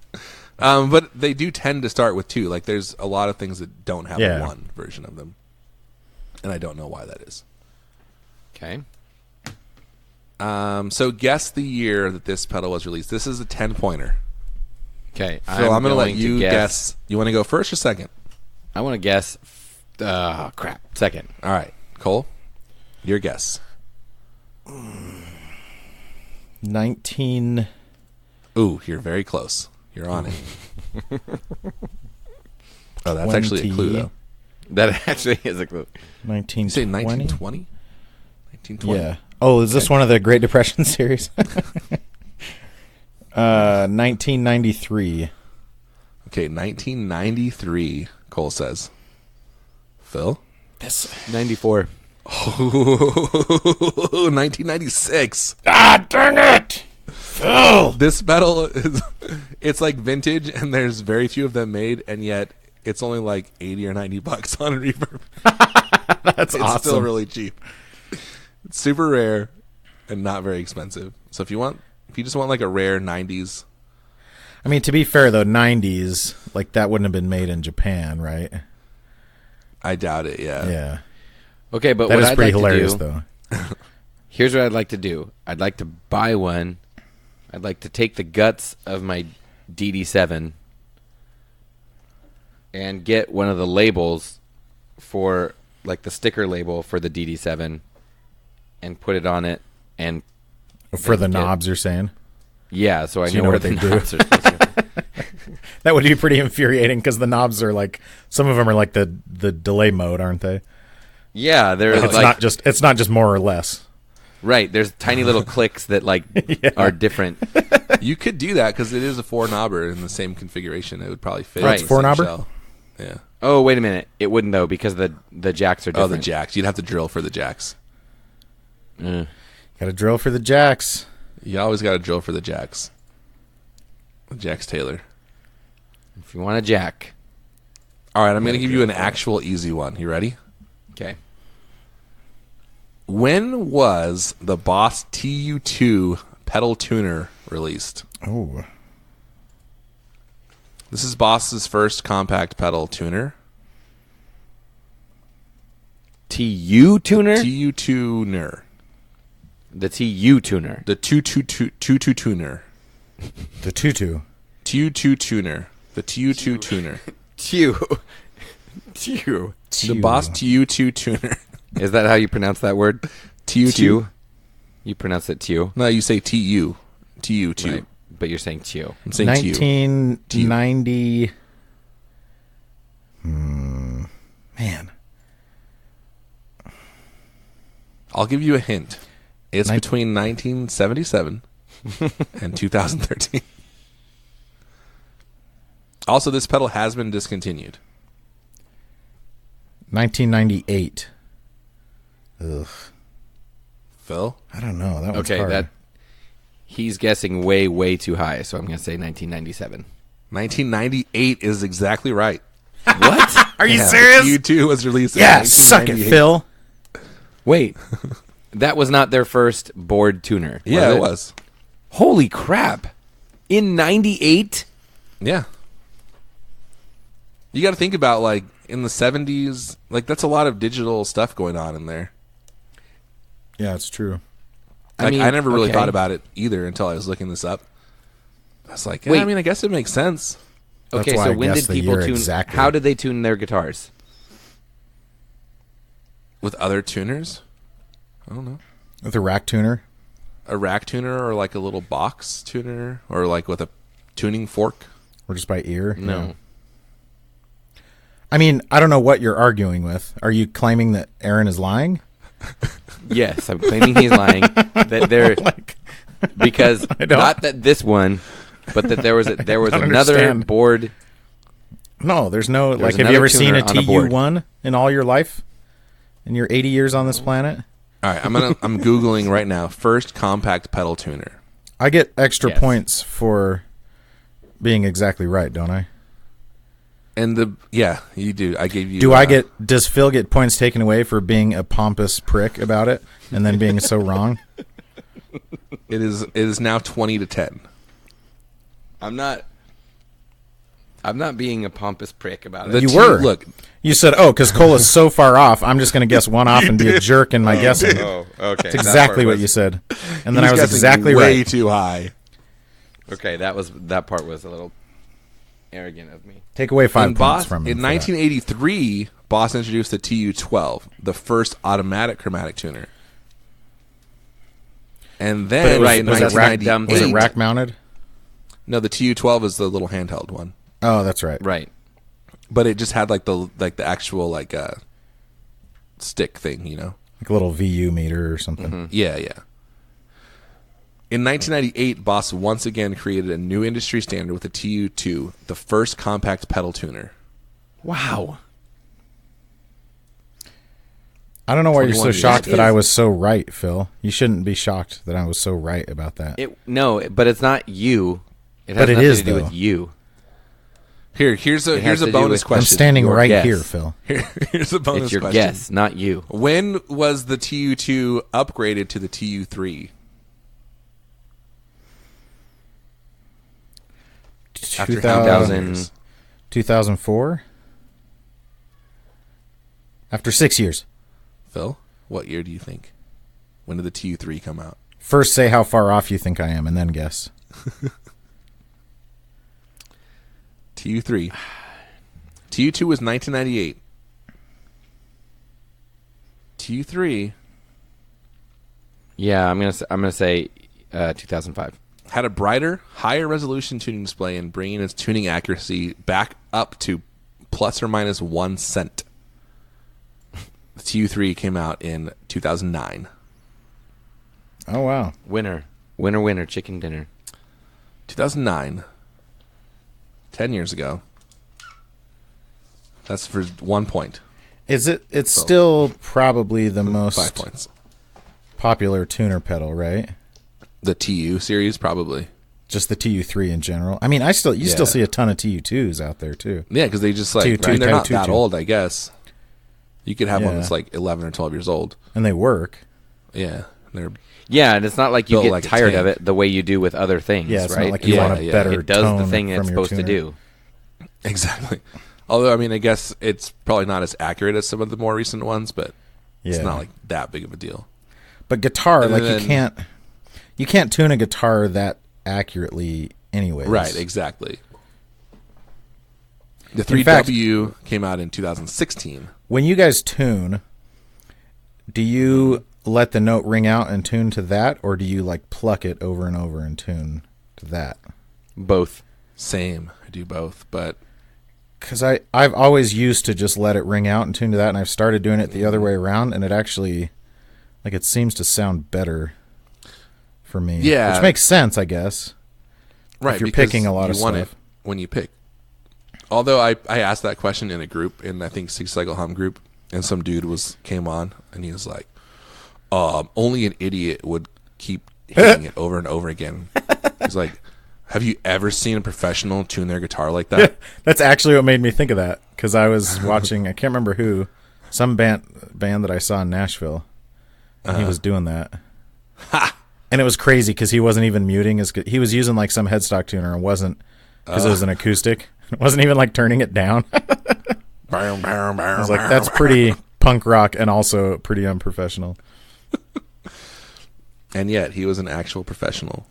But they do tend to start with 2. Like, there's a lot of things that don't have Yeah. a 1 version of them. And I don't know why that is. Okay. So guess the year that this pedal was released. This is a 10-pointer. Okay. Phil, I'm going to let you to guess. You want to go first or second? I want to guess. Crap. Second. All right. Cole, your guess. 19... Ooh, you're very close. You're on it. Oh, that's actually a clue, though. That actually is a clue. 1920? You say 1920? 1920? Yeah. Oh, is this one of the Great Depression series? 1993. Okay, 1993, Cole says. Phil? This 94. 1996. Ah, darn it! Phil! This pedal is, it's like vintage, and there's very few of them made, and yet it's only like 80 or 90 bucks on Reverb. That's It's awesome. still really cheap. It's super rare and not very expensive. So if you just want like a rare 90s, I mean, to be fair, though, 90s, like, that wouldn't have been made in Japan, right? I doubt it. Yeah. Yeah. Okay, but That what is I'd pretty like hilarious, to do, though. here's what I'd like to do. I'd like to buy one. I'd like to take the guts of my DD7 and get one of the labels for, like, the sticker label for the DD7 and put it on it. And For the get- knobs, you're saying? yeah, so I So you know know where what the they do. knobs are supposed to go. That would be pretty infuriating, because the knobs are like, some of them are like the delay mode, aren't they? Yeah, they're It's like not just more or less. right. There's tiny little clicks that like are different. You could do that because it is a 4-knobber in the same configuration. It would probably fit. Right. in the same 4-knobber? shell. Yeah. Oh, wait a minute. It wouldn't though because the jacks are Oh, different. the jacks. You'd have to drill for the jacks. Uh, Got to drill for the jacks. You always got to drill for the jacks. The Jax Taylor. if you want a jack. All right, I'm going to give you an actual easy one. You ready? Okay. When was the Boss TU2 pedal tuner released? Oh. This is Boss's first compact pedal tuner. TU tuner? TU tuner. The TU tuner. The TU tuner. The tutu. TU tuner. The TU tuner. TU. TU. The Boss TU tuner. Is that how you pronounce that word? TU. You pronounce it TU. No, you say TU. TU. Right. But you're saying TU. I'm saying 1990. Man. I'll give you a hint. It's between 1977 and 2013. Also, this pedal has been discontinued. 1998. Ugh. Phil? I don't know. That one's Okay, hard. he's guessing way, way too high, so I'm going to say 1997. 1998 is exactly right. What? Are you Yeah, serious? U2 was released in Yeah, suck it, 1998. Phil. Wait. That was not their first board tuner. Yeah, it was. Holy crap. In 98? Yeah. You got to think about, like, in the 70s, like, that's a lot of digital stuff going on in there. Yeah, it's true. Like, I never really okay. thought about it either until I was looking this up. I was like, yeah, Wait. I mean, I guess it makes sense. That's Okay, why so I when did guessed the people year tune? exactly. How did they tune their guitars? With other tuners? I don't know. With a rack tuner? A rack tuner or, like, a little box tuner? Or, like, with a tuning fork? Or just by ear? No. Yeah. I mean, I don't know what you're arguing with. Are you claiming that Aaron is lying? Yes, I'm claiming he's lying. That they're because not that this one, but that there was don't another understand. board. No, there's no, There's like, have you another ever seen a tuner on a board. TU1 in all your life? In your 80 years on this planet? All right, I'm Googling right now. First compact pedal tuner. I get extra Yes. points for being exactly right, don't I? And yeah, you do. I gave you. Does Phil get points taken away for being a pompous prick about it and then being so wrong? It is now 20-10. I'm not being a pompous prick about it. The You were. Look, You said, oh, because Cola's so far off, I'm just going to guess one off and be a jerk in my guessing. Oh, okay. That's exactly what you said. And then I was guessing exactly way right. too high. Okay, that part was a little arrogant of me. Take away 5 In points from him. in for that. 1983, Boss introduced the TU-12, the first automatic chromatic tuner. And But then right, in was it rack 1998, Was it rack mounted? No, the TU-12 is the little handheld one, Oh, that's right. Right. but it just had like the actual stick thing, you know. Like a little VU meter or something. Yeah, yeah. In 1998, Boss once again created a new industry standard with the TU-2, the first compact pedal tuner. Wow. I don't know why you're 21 so years. shocked That that I is- was so right, Phil. You shouldn't be shocked that I was so right about that. No, but it's not you. It has But it nothing is, to do though. with you. Here's It has a to do bonus with- I'm question. standing your right guess. here, Phil. Here's a bonus It's your question. guess, not you. When was the TU-2 upgraded to the TU-3? After 2000 2004? After 6 years. Phil, what year do you think? When did the TU-3 come out? First say how far off you think I am, and then guess. TU-3. TU-2 was 1998. TU-3 Yeah, I'm gonna say 2005. had a brighter, higher resolution tuning display and bringing its tuning accuracy back up to plus or minus 1 cent. The TU-3 came out in 2009. Oh, wow. Winner, chicken dinner. 2009. 10 years ago. That's for 1 point. It's still probably the 5 most points. popular tuner pedal, right? The TU series, probably. Just the TU3 in general. I mean, you still see a ton of TU2s out there, too. Yeah, because they just like, TU-2, I mean, they're not TU-2. that old, I guess. You could have one Yeah. that's like 11 or 12 years old. And they work. Yeah. They're Yeah, and it's not like you Built get like a tired of tank. it the way you do with a Yeah, better things, it's right? not like you Yeah, want a yeah. better It does the tone thing from it's your supposed to tuner. do. Exactly. Although, I mean, I guess it's probably not as accurate as some of the more recent ones, but it's not like that big of a deal. But guitar, And like then- you can't tune a guitar that accurately anyways. Right, exactly. The In fact- 3W came out in 2016. When you guys tune, do you let the note ring out and tune to that, or do you like pluck it over and over and tune to that? Both. Same. I do both, but Because I've always used to just let it ring out and tune to that, and I've started doing it the other way around, and it actually, like, it seems to sound better for me. Yeah. Which makes sense, I guess. right, you're because picking a lot you of want stuff. it when you pick. Although I asked that question in a group, in I think 6 Cycle Hum group, and some dude came on, and he was like, only an idiot would keep hitting it over and over again. He's like, have you ever seen a professional tune their guitar like that? That's actually what made me think of that, because I was watching, I can't remember who, some band that I saw in Nashville, and he was doing that. And it was crazy, because he wasn't even muting he was using like some headstock tuner, and wasn't, because it was an acoustic. It wasn't even like turning it down. I was like, that's pretty punk rock and also pretty unprofessional. And yet, he was an actual professional.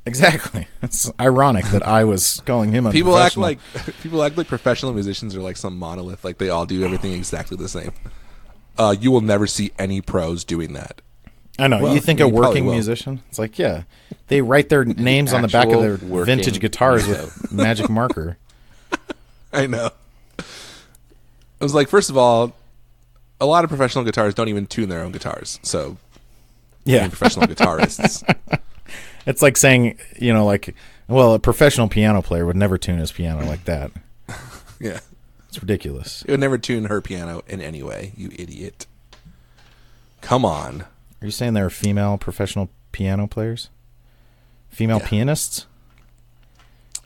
Exactly. It's ironic that I was calling him People act unprofessional. like professional musicians are like some monolith, like they all do everything exactly the same. You will never see any pros doing that. I know. Well, you think you a probably working will. musician? It's like, yeah. They write their names on the back of actual their working vintage guitars musician. with magic marker. I know. It was like, first of all, a lot of professional guitarists don't even tune their own guitars. So, Yeah. professional guitarists. It's like saying, like, well, a professional piano player would never tune his piano like that. Yeah. It's ridiculous. It would never tune her piano in any way, you idiot. Come on. Are you saying there are female professional piano players? Female Yeah. pianists?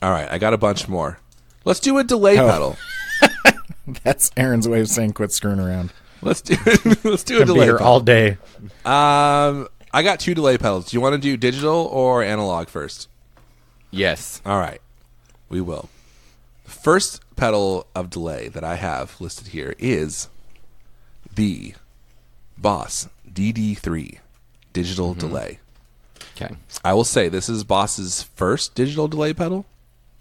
All right, I got a bunch more. Let's do a delay Oh. pedal. That's Aaron's way of saying quit screwing around. Let's do a I'll be delay here pedal. all day. I got 2 delay pedals. Do you want to do digital or analog first? Yes. All right, we will. The first pedal of delay that I have listed here is the Boss DD3 digital delay. Okay. I will say this is Boss's first digital delay pedal.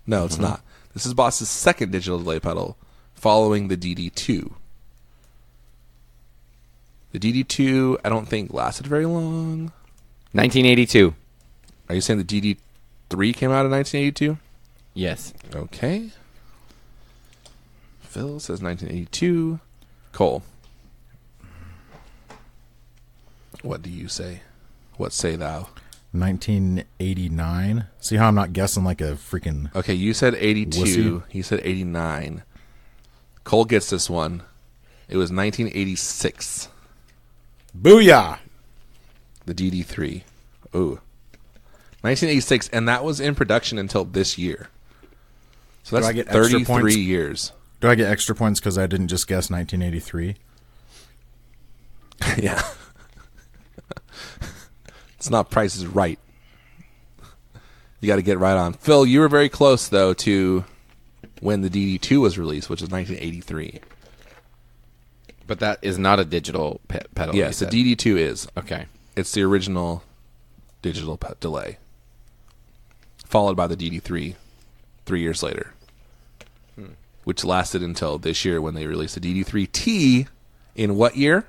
No, it's not. This is Boss's second digital delay pedal following the DD2. The DD2, I don't think lasted very long. 1982. Are you saying the DD3 came out in 1982? Yes. Okay. Phil says 1982. Cole. What do you say? What say thou? 1989. See how I'm not guessing like a freaking... Okay, you said 82. Wussy. He said 89. Cole gets this one. It was 1986. Booyah! The DD3. Ooh. 1986, and that was in production until this year. So Do that's I get extra 33 points? years. Do I get extra points because I didn't just guess 1983? Yeah. It's not Price is Right. You got to get right on. Phil, you were very close, though, to when the DD2 was released, which was 1983. But that is not a digital pedal. Yes, you the said. DD2 is. Okay. It's the original digital delay, followed by the DD3 3 years later, which lasted until this year when they released the DD3T in what year?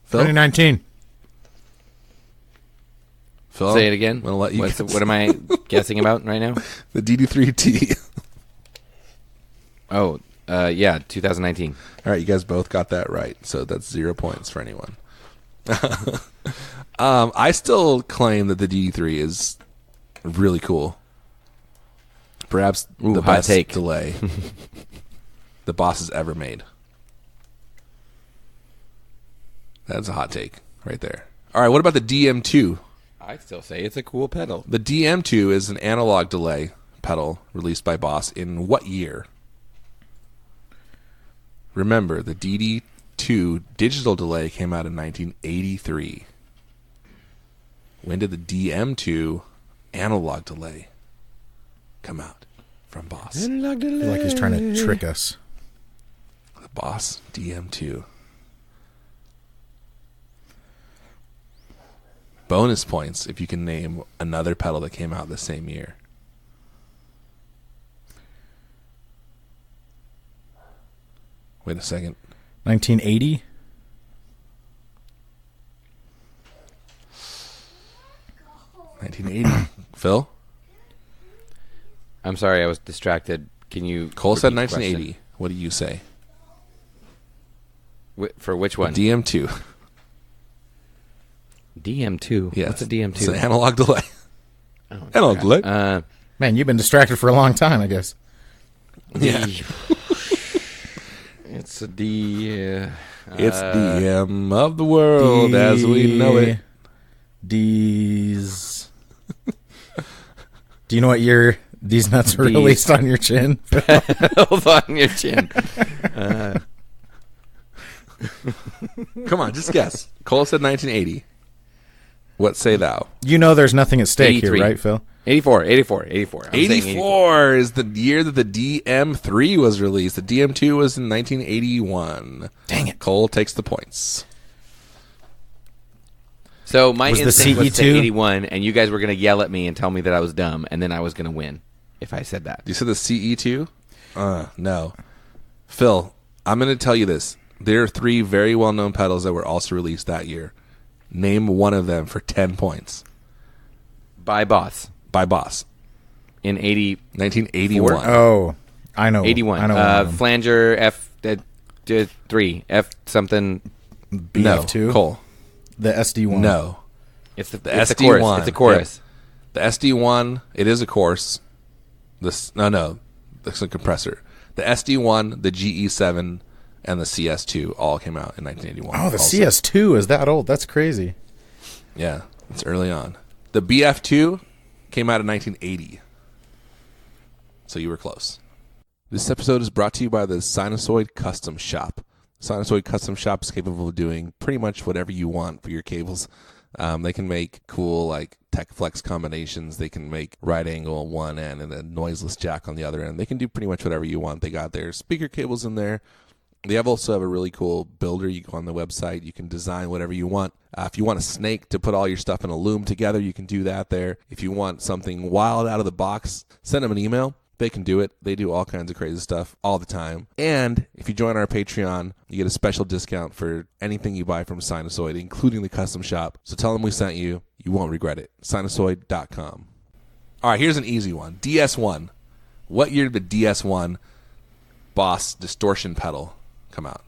Phil? 2019. Phil? Say it again. I'm gonna let you What's guess. what am I guessing about right now? The DD3T. Oh, yeah, 2019. All right, you guys both got that right, so that's 0 points for anyone. I still claim that the DD3 is really cool. Perhaps the hot best take. delay the Boss has ever made. That's a hot take right there. All right, what about the DM2? I still say it's a cool pedal. The DM2 is an analog delay pedal released by Boss in what year? Remember, the DD2 digital delay came out in 1983. When did the DM2 analog delay come out? from Boss. I feel like he's trying to trick us. The Boss DM2. Bonus points if you can name another pedal that came out the same year. Wait a second. 1980? Phil? I'm sorry, I was distracted. Can you? Cole said repeat the 1980. What do you say? For which one? DM2. DM2. Yes. What's a DM2? It's an analog delay. Oh, Analog delay. Man, you've been distracted for a long time, I guess. Yeah. It's a D. It's the M of the world as we know it. D's. Do you know what year these nuts were D's. released on your chin? Hold on your chin. Come on, just guess. Cole said 1980. What say thou? You know there's nothing at stake 83. here, right, Phil? 84. 84 is the year that the DM3 was released. The DM2 was in 1981. Dang it. Cole takes the points. So my Was the instinct was to say CE2? 81, and you guys were going to yell at me and tell me that I was dumb, and then I was going to win if I said that. You said the CE2? No. Phil, I'm going to tell you this. There are 3 very well-known pedals that were also released that year. Name one of them for 10 points. By Boss By Boss. in 80. 1981. Oh, I know. 81. I know. one of them. Flanger F3. F something. BF2? No. Cole. The SD1. No. It's the SD1. chorus. It's a chorus. The SD1, it is a chorus. No. That's a compressor. The SD1, the GE7, and the CS2 all came out in 1981. Oh, the also. CS2 is that old. That's crazy. Yeah, it's early on. The BF2 came out in 1980. So you were close. This episode is brought to you by the Sinusoid Custom Shop. Sinusoid Custom Shop is capable of doing pretty much whatever you want for your cables. They can make cool like tech flex combinations. They can make right angle on one end and a noiseless jack on the other end. They can do pretty much whatever you want. They got their speaker cables in there. They also have a really cool builder. You go on the website. You can design whatever you want. If you want a snake to put all your stuff in a loom together, you can do that there. If you want something wild out of the box, send them an email. They can do it. They do all kinds of crazy stuff all the time. And if you join our Patreon, you get a special discount for anything you buy from Sinusoid, including the custom shop. So tell them we sent you. You won't regret it. Sinusoid.com. All right, here's an easy one. DS1. What year did the DS1 Boss distortion pedal come out?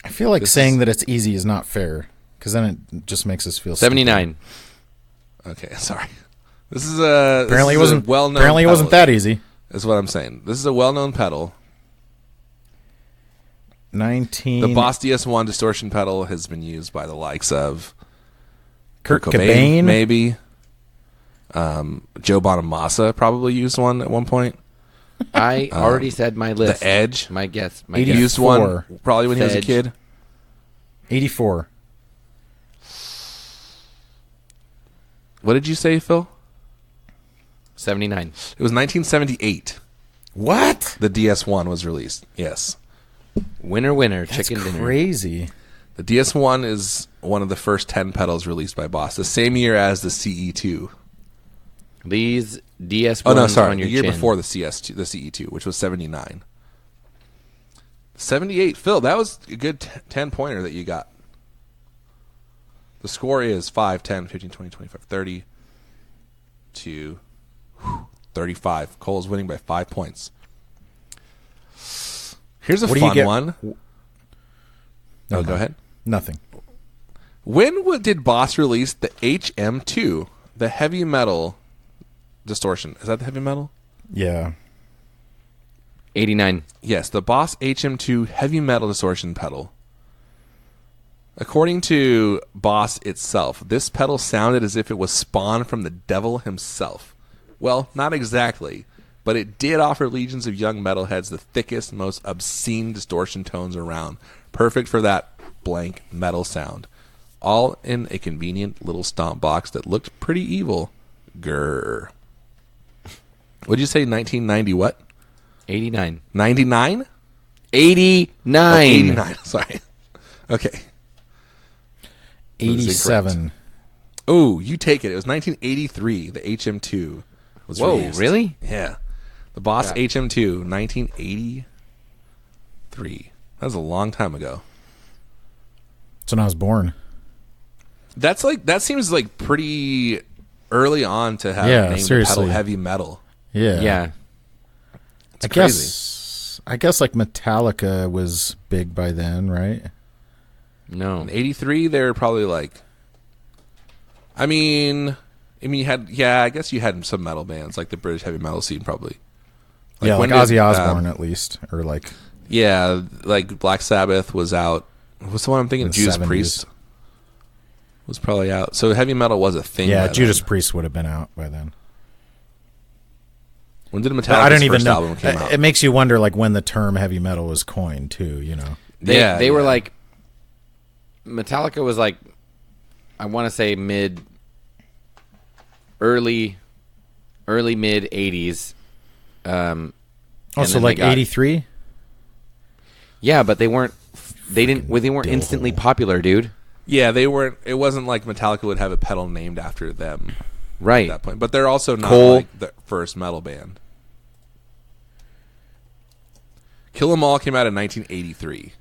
I feel like saying that it's easy is not fair, because then it just makes us feel 79. Okay, sorry. This is a Apparently, it wasn't well-known. Apparently, it wasn't that easy. That's what I'm saying. This is a well-known pedal. 19. The Boss DS1 distortion pedal has been used by the likes of Kurt Cobain, maybe. Joe Bonamassa probably used one at one point. I already said my list. The Edge. My guess. He used one probably when he was a Edge. kid. 84. What did you say, Phil? 79. It was 1978. What? The DS1 was released. Yes. Winner, That's chicken dinner. crazy. The DS1 is one of the first 10 pedals released by Boss, the same year as the CE2. These DS1s Oh, no, sorry. on your The year chin. before the CS2, the CE2, which was 79. 78. Phil, that was a good 10-pointer that you got. The score is 5, 10, 15, 20, 25, 30 to 35. Cole's winning by 5 points. Here's a What do you fun get? one. Oh, go ahead. Nothing. When did Boss release the HM2, the heavy metal distortion? Is that the heavy metal? Yeah. 89. Yes, the Boss HM2 heavy metal distortion pedal. According to Boss itself, this pedal sounded as if it was spawned from the devil himself. Well, not exactly, but it did offer legions of young metalheads the thickest, most obscene distortion tones around, perfect for that blank metal sound. All in a convenient little stomp box that looked pretty evil. Grrr. What'd you say? 1990 what? 89. 99? 89. 89. Sorry. Okay. 87. Oh, you take it. It was 1983. The HM2 was Whoa, released. really? Yeah. The Boss Yeah. HM2, 1983. That was a long time ago. That's when I was born. That seems like pretty early on to have Yeah, named seriously. the pedal heavy metal. Yeah. Yeah. It's I crazy. guess like Metallica was big by then, right? No. In 83, they were probably like, I mean, you had, I guess you had some metal bands, like the British heavy metal scene probably. Like when Ozzy did, Osbourne at least, or like yeah, like Black Sabbath was out. What's the one I'm thinking? In the Judas 70s. Priest was probably out. So heavy metal was a thing. yeah, by Judas then. Priest would have been out by then. When did Metallica's I don't even first know. album came out? It makes you wonder, like when the term heavy metal was coined, too. You know, They were like, Metallica was like, I want to say early mid 80s. so then like they got- 83. Yeah, but they weren't instantly popular, dude. Yeah, they weren't. It wasn't like Metallica would have a pedal named after them Right. at that point. But they're also not Cole- like the first metal band. Kill 'Em All came out in 1983,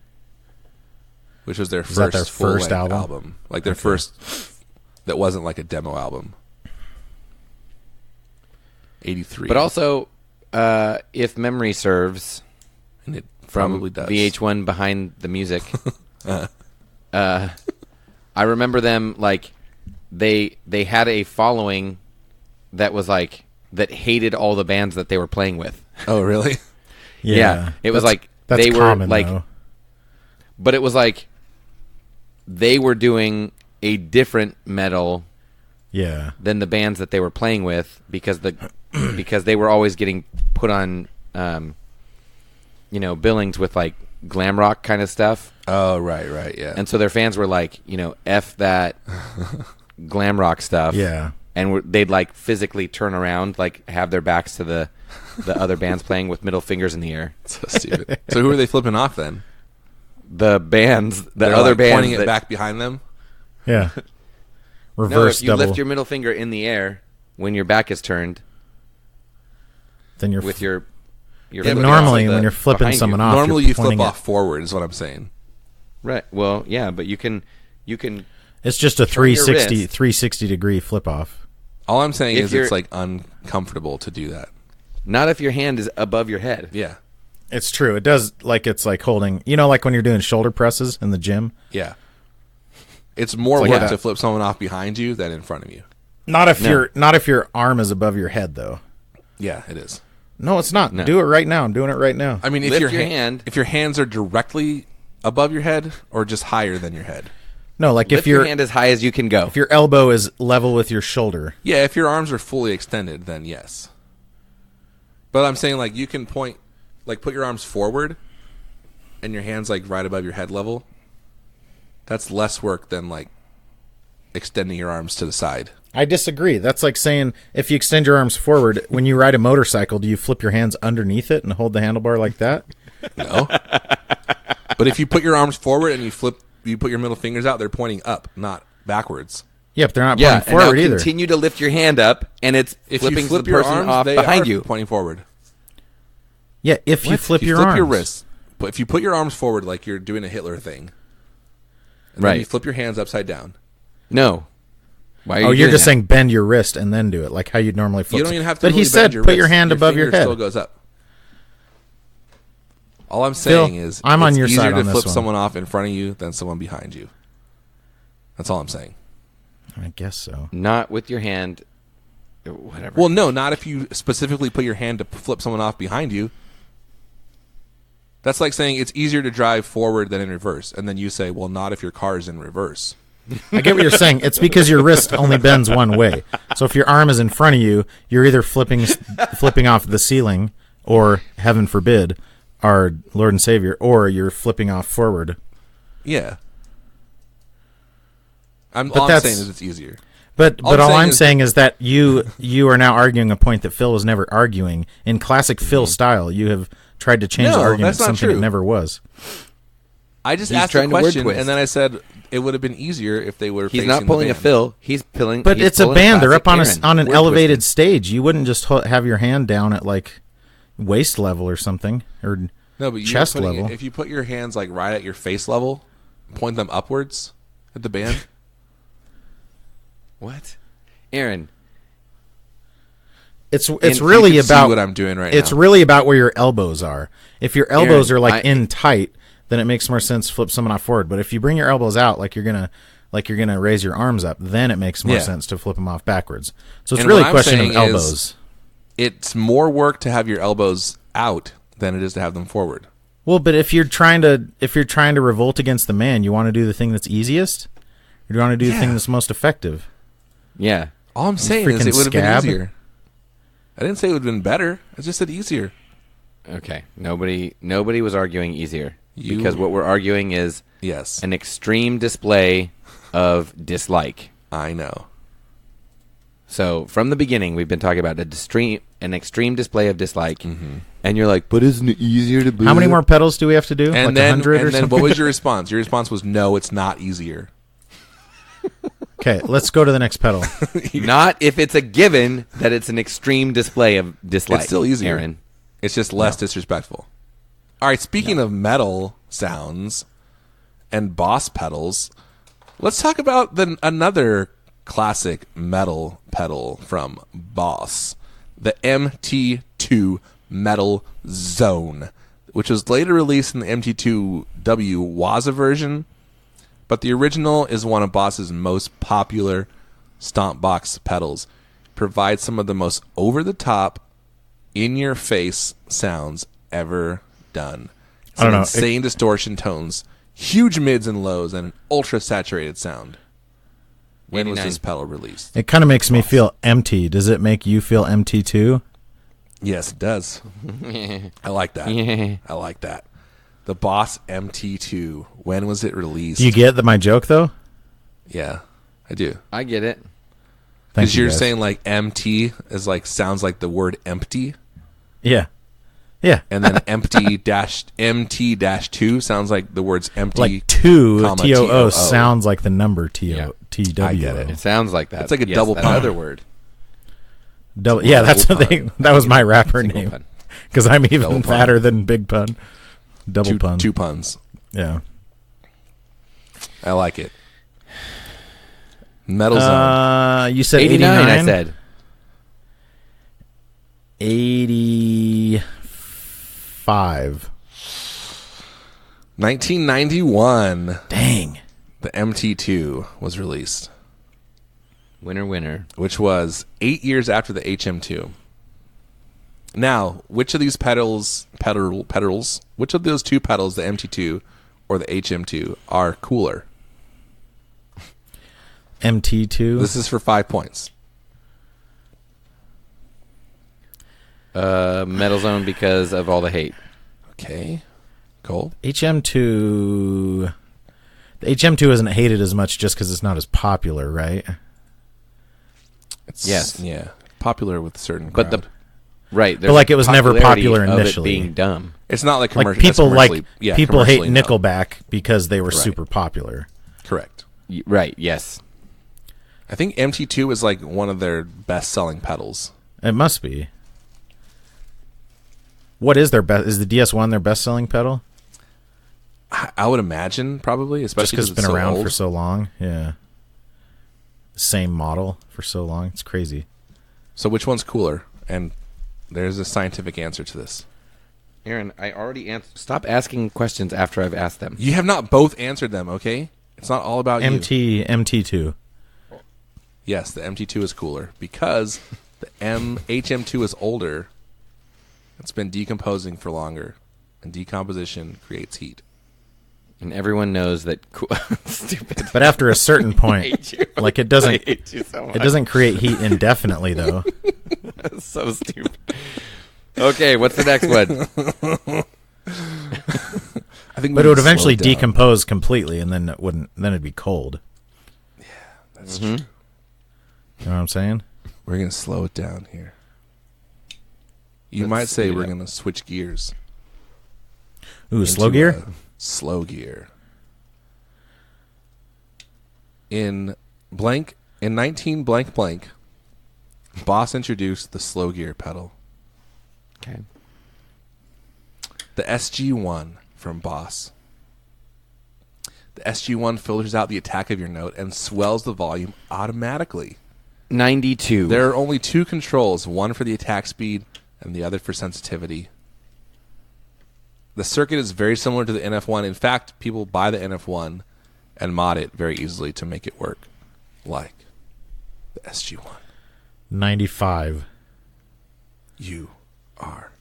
which was their that first their full-length first album? Like their first that wasn't like a demo album. 83. But also, if memory serves, and it from probably does. VH1 Behind the Music, I remember them like they had a following that was like that hated all the bands that they were playing with. Oh, really? Yeah, it was like that's they were common, like, though. but it was like they were doing a different metal Yeah, than the bands that they were playing with because because they were always getting put on, billings with like glam rock kind of stuff, Oh, right, yeah. and so their fans were like, F that glam rock stuff, yeah. and they'd like physically turn around, like have their backs to the other bands playing with middle fingers in the air. So stupid. So who are they flipping off then? The bands, the They're other like bands, pointing it that, back behind them. Yeah. No, Reverse if you double. lift your middle finger in the air when your back is turned then you're with your Yeah, finger normally off of when the- you're flipping behind someone you. off, Normally you're you flip pointing off forward is what I'm saying. Right. Well, yeah, but you can It's just a Turn your 360 wrist. 360 degree flip off. All I'm saying If is you're- it's like uncomfortable to do that. not if your hand is above your head. Yeah. It's true. It does it's like holding, like when you're doing shoulder presses in the gym. Yeah. It's more It's like work that. to flip someone off behind you than in front of you. Not if No. not if your arm is above your head though. Yeah, it is. No, it's not. No. Do it right now. I'm doing it right now. I mean, if Lift your, your hand, hand. if your hands are directly above your head or just higher than your head. No, like Lift if your your hand as high as you can go. if your elbow is level with your shoulder. Yeah, if your arms are fully extended, then yes. But I'm saying like you can point, like put your arms forward, and your hands like right above your head level. That's less work than like extending your arms to the side. I disagree. That's like saying if you extend your arms forward when you ride a motorcycle, do you flip your hands underneath it and hold the handlebar like that? No. But if you put your arms forward and you put your middle fingers out, they're pointing up, not backwards. Yeah, but they're not yeah, pointing forward and now either. continue to lift your hand up, and it's If flipping you flip the your person arms, off they behind are you. pointing forward. Yeah, if you flip If you your flip arms. your wrists, but if you put your arms forward like you're doing a Hitler thing, and Right. then you flip your hands upside down. No. Why are you Oh, you're doing just that? saying bend your wrist and then do it, like how you'd normally flip. You don't even have to. But really he said bend your put your wrist. hand above your finger head. Still goes up. All I'm Phil, saying is, I'm on it's your easier side to on this flip one. someone off in front of you than someone behind you. That's all I'm saying. I guess so. Not with your hand. Whatever. Well, no, not if you specifically put your hand to flip someone off behind you. That's like saying it's easier to drive forward than in reverse, and then you say, "Well, not if your car is in reverse." I get what you're saying. It's because your wrist only bends one way. So if your arm is in front of you, you're either flipping off the ceiling, or heaven forbid, our Lord and Savior, or you're flipping off forward. Yeah. All I'm that's- saying is it's easier. But All I'm all saying I'm is saying is that you are now arguing a point that Phil was never arguing. In classic Phil style, you have tried to change the No, argument that's to not something true. it never was. I just He's asked a trying to word question, twist. and then I said it would have been easier if they were. He's facing not pulling the a band. Phil. He's pulling. But he's it's a pulling band. They're up on classic on an Aaron. elevated Word stage. You wouldn't just have your hand down at like waist level or something, or No, but chest level. If you put your hands like right at your face level, point them upwards at the band. twisting. What? Aaron. It's And really you can see about what I'm doing right It's now. really about where your elbows are. If your elbows Aaron, are like in tight, then it makes more sense to flip someone off forward. But if you bring your elbows out like you're gonna raise your arms up, then it makes more Yeah. sense to flip them off backwards. So it's And really what a I'm question of saying is- elbows. It's more work to have your elbows out than it is to have them forward. Well, but if you're trying to revolt against the man, you want to do the thing that's easiest, or do you want to do the thing Yeah. that's most effective? Yeah. All I'm saying is freaking it would have been scab. easier. I didn't say it would have been better. I just said easier. Okay. Nobody was arguing easier You- because what we're arguing is Yes, an extreme display of dislike. I know. So from the beginning, we've been talking about an extreme display of dislike, and you're like, "But isn't it easier to?" How many more pedals do we have to do? And like then, 100 or and then something? what was your response? Your response was no, it's not easier. Okay, let's go to the next pedal. Not if it's a given that it's an extreme display of dislike. It's still easier. Aaron. It's just less disrespectful. All right, speaking of metal sounds and boss pedals, let's talk about another classic metal pedal from Boss, the MT2 Metal Zone, which was later released in the MT2W Waza version, but the original is one of Boss's most popular stomp box pedals. Provides some of the most over-the-top, in-your-face sounds ever done. It's I don't know. insane distortion tones, huge mids and lows, and an ultra-saturated sound. When was 89. this pedal released? It kind of makes me feel empty. Does it make you feel empty too? Yes, it does. I like that. I like that. The Boss MT2. When was it released? Do you get my joke though? Yeah, I do. I get it. Thank Because you, you're guys. saying like MT is like sounds like the word empty, Yeah, yeah. and then empty dash MT dash 2 sounds like the words empty. Like two comma, TOO TOO. sounds like the number Yeah. TW. I get it. It sounds like that. It's like a Yes, double that pun. other word. Yeah, that's what Double that was my rapper Single name. pun. Because I'm Double even pun. fatter than Big Pun. Double pun. Two puns. Yeah. I like it. Metal Zone. You said 89, 89. I said. 85. 1991. Dang. The MT2 was released, Winner. which was 8 years after the HM2. Now, which of these pedals, which of those two pedals, the MT2 or the HM2, are cooler? MT2. This is for 5 points. Metal Zone because of all the hate. Okay. Cole? HM2. The HM2 isn't hated as much just because it's not as popular, right? It's, Yes. Yeah. Popular with a certain But crowd. Right. But, like, it was never popularity popular of it initially. being dumb. It's not like Like commercial. people people hate commercially, no. Nickelback because they were super popular. Correct. Right. Yes. I think MT2 is like one of their best-selling pedals. It must be. What is their best? Is the DS1 their best-selling pedal? I would imagine probably, Just especially because because it's been around old. for so long. Yeah. Same model for so long. It's crazy. So which one's cooler? And there's a scientific answer to this. Aaron, I already answered. Stop asking questions after I've asked them. You have not both answered them, okay? It's not all about you. MT2. Yes, the MT2 is cooler because the HM2 is older. It's been decomposing for longer, and decomposition creates heat. And everyone knows that. Stupid. But after a certain point, hate you. like it I doesn't hate you so much. it doesn't create heat indefinitely though. That's so stupid. Okay, what's the next one? I think, But it would eventually slow down. decompose completely, and then it'd be cold. That's true. You know what I'm saying? We're going to slow it down here. You might say we're going to switch gears. Ooh, slow gear? Slow gear. In 19 blank blank, Boss introduced the slow gear pedal. Okay. The SG1 from Boss. The SG1 filters out the attack of your note and swells the volume automatically. 92. There are only two controls, one for the attack speed and the other for sensitivity. The circuit is very similar to the NF1. In fact, people buy the NF1 and mod it very easily to make it work, like the SG1. 95. You are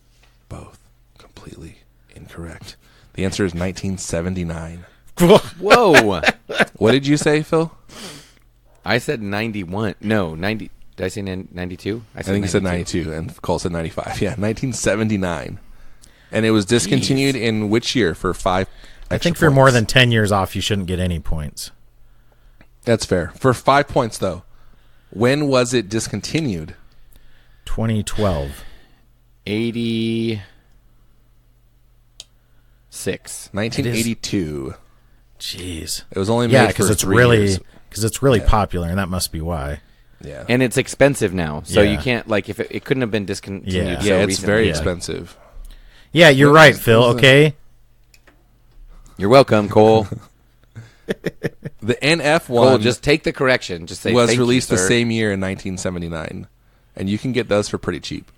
both completely incorrect. The answer is 1979. Whoa. What did you say, Phil? I said 91. No, 90. Did I say 92? I think you said 92, and Cole said 95. Yeah, 1979. And it was discontinued in which year for 5 I think for more than 10 years off, you shouldn't get any points. That's fair. For 5 points, though, when was it discontinued? 2012. 86. 1982. Jeez. It was only made because for it's 3 really years. because it's really popular, and that must be why. Yeah. And it's expensive now, so Yeah. you can't, like, if it couldn't have been discontinued. Yeah. so Yeah, it's recently. very Yeah. expensive. Yeah, you're What right, was- Phil. what was Okay. You're welcome, Cole. The NF1 Cole, just take the correction. Just say was thank you, released the sir. same year in 1979, and you can get those for pretty cheap.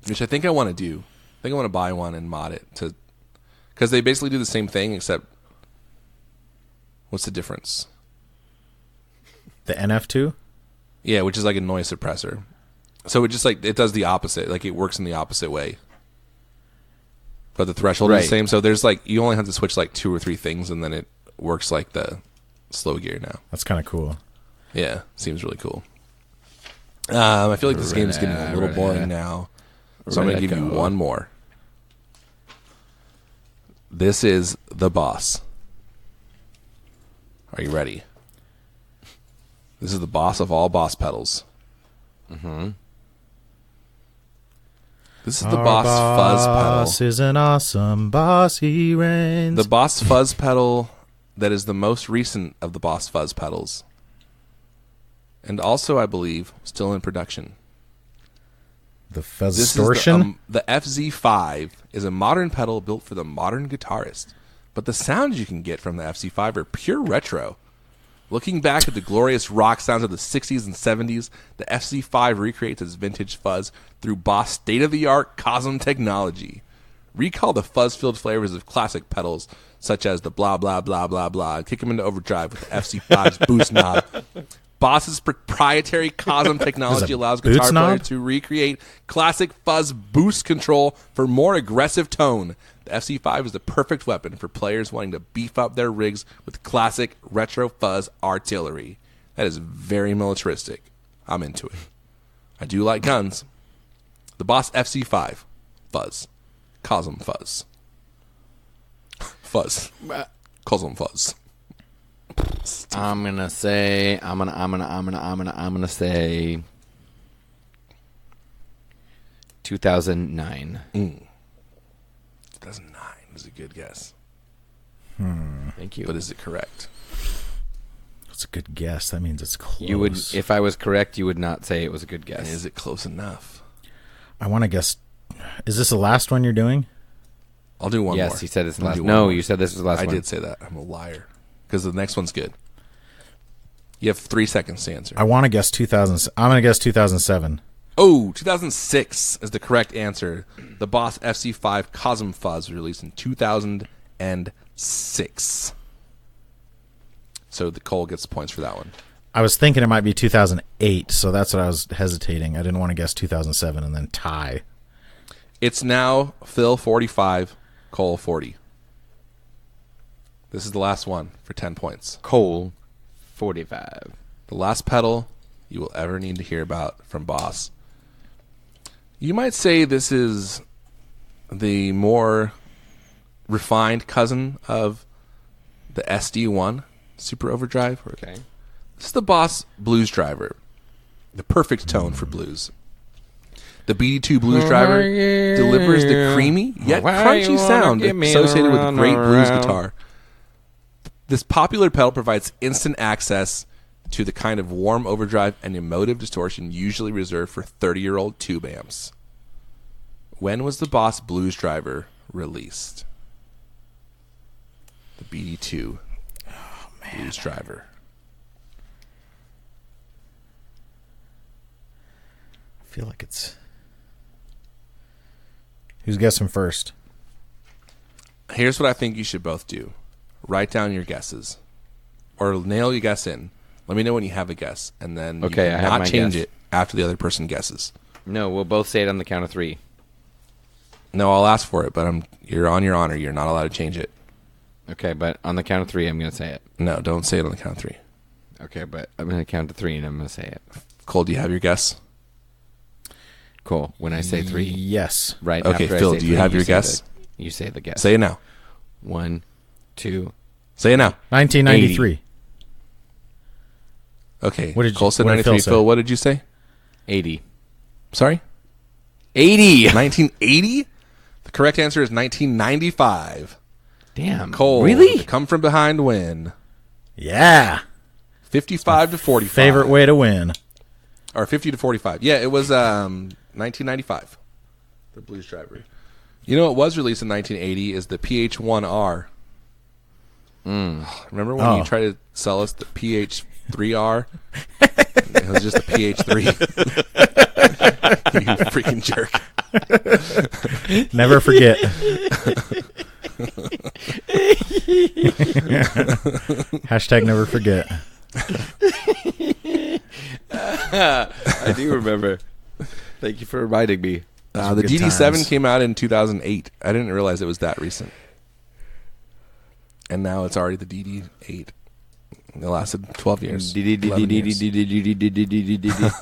Which I think I want to do. I think I want to buy one and mod it to, because they basically do the same thing, except what's the difference? The NF2? Yeah, which is like a noise suppressor. So it just like it does the opposite. Like it works in the opposite way. But the threshold is Right. the same. So there's like you only have to switch like 2 or 3 things, and then it works like the slow gear now. That's kind of cool. Yeah, seems really cool. I feel like this game's getting a little boring now, so I'm going to give you one more. This is the boss. Are you ready? This is the boss of all boss pedals. Mm-hmm. This is the boss fuzz Boss pedal. is an awesome boss. He reigns. The boss fuzz pedal that is the most recent of the boss fuzz pedals. And also, I believe, still in production. The fuzz This distortion. is the FZ5 is a modern pedal built for the modern guitarist. But the sounds you can get from the FZ5 are pure retro. Looking back at the glorious rock sounds of the 60s and 70s, the FZ5 recreates its vintage fuzz through Boss state-of-the-art Cosm technology. Recall the fuzz-filled flavors of classic pedals, such as the blah blah blah blah blah, and kick them into overdrive with the FZ5's boost knob. Boss's proprietary Cosm technology allows guitar boost knob? players to recreate classic fuzz boost control for more aggressive tone. The FC5 is the perfect weapon for players wanting to beef up their rigs with classic retro fuzz artillery. That is very militaristic. I'm into it. I do like guns. The Boss FC5 fuzz, Cosm fuzz, fuzz, Cosm fuzz. I'm gonna say 2009. 2009 is a good guess, Thank you. but is it correct? That's a good guess. That means it's close. You would, if I was correct, you would not say it was a good guess. Is it close enough? I want to guess. Is this the last one you're doing? I'll do one more. Yes, he said it's the I'll last. do one No, more. you said this was the last I one. did say that. I'm a liar. Because the next one's good. You have 3 seconds to answer. I want to guess 2000. I'm going to guess 2007. Oh, 2006 is the correct answer. The Boss FC5 Cosm Fuzz was released in 2006. So the Cole gets points for that one. I was thinking it might be 2008, so that's what I was hesitating. I didn't want to guess 2007 and then tie. It's now Phil 45, Cole 40. This is the last one for 10 points. Cole, 45. The last pedal you will ever need to hear about from Boss. You might say this is the more refined cousin of the SD1 Super Overdrive. Okay. This is the Boss Blues Driver. The perfect tone for blues. The BD2 Blues Driver delivers the creamy yet crunchy sound associated with great blues guitar. This popular pedal provides instant access to the kind of warm overdrive and emotive distortion usually reserved for 30-year-old tube amps. When was the Boss Blues Driver released? The BD2 Blues Driver. I feel like it's... Who's guessing first? Here's what I think you should both do. Write down your guesses. Or nail your guess in. Let me know when you have a guess. And then you can not change it after the other person guesses. No, we'll both say it on the count of 3. No, I'll ask for it, but you're on your honor. You're not allowed to change it. Okay, but on the count of 3, I'm going to say it. No, don't say it on the count of 3. Okay, but I'm going to count to 3 and I'm going to say it. Cole, do you have your guess? Cool. When I say 3, Yes. right Okay, after Phil, I say do you 3, have your guess? You say the guess. Say it now. 1, 2. Say it now. 1993. 80. Okay. What did Cole said what did 93. Phil say? Phil, what did you say? 80. Sorry? 80! 1980? The correct answer is 1995. Damn. Cole, Really? the come from behind win. Yeah. 55 to 45. Favorite way to win. Or 50 to 45. Yeah, it was 1995. The Blues Driver. You know what was released in 1980 is the PH1R. Remember when you tried to sell us the PH3R? It was just the PH3. You freaking jerk. Never forget. Hashtag never forget. I do remember. Thank you for reminding me. The good DD7 times. came out in 2008. I didn't realize it was that recent. And now it's already the DD8. It lasted 12 years. 11 years.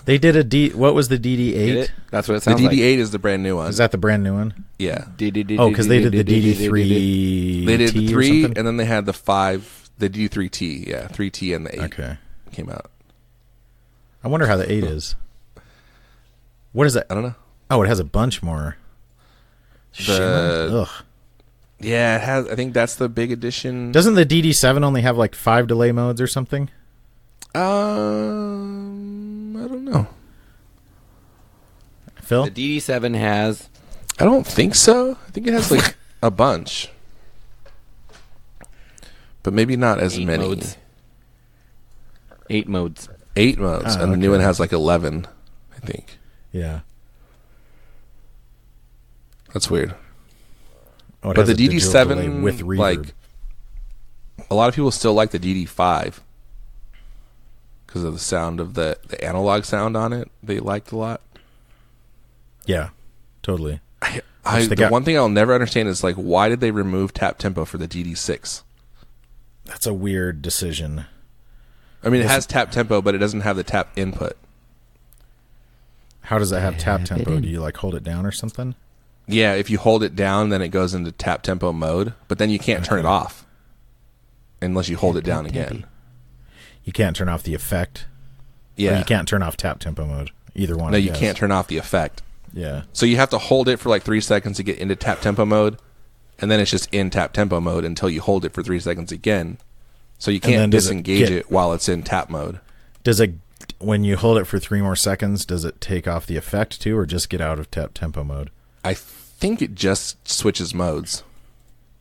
They did a D. What was the DD8? That's what it The sounds like. DD8 is the brand new one. Is that the brand new one? Yeah. Oh, because they did the DD3. They did the T or 3, something? and then they had the 5, the DD3T. Yeah, 3T and the 8 Okay. came out. I wonder how the 8 is. What is that? I don't know. Oh, it has a bunch more. Shimmer? Ugh. Yeah, it has. I think that's the big addition. Doesn't the DD7 only have like 5 delay modes or something? I don't know. Phil? The DD7 has... I don't think so. I think it has like a bunch, but maybe not as 8 many. modes. 8 modes. 8 modes, and the new one has like 11. I think Yeah. that's weird. Oh, it But has the a digital delay DD7, with reverb. like a lot of people still like the DD5 because of the sound of the analog sound on it. They liked a lot. Yeah, totally. One thing I'll never understand is like why did they remove tap tempo for the DD6? That's a weird decision. I mean, it has tap tempo, but it doesn't have the tap input. How does that have tap tempo? Do you like hold it down or something? Yeah, if you hold it down, then it goes into tap tempo mode, but then you can't turn it off unless you hold it down again. You can't turn off the effect. Yeah. Or you can't turn off tap tempo mode. Either one. No, I you guess. can't turn off the effect. Yeah. So you have to hold it for like 3 seconds to get into tap tempo mode, and then it's just in tap tempo mode until you hold it for 3 seconds again. So you then can't does it disengage get- it while it's in tap mode. Does it, when you hold it for 3 more seconds, does it take off the effect too, or just get out of tap tempo mode? I think it just switches modes.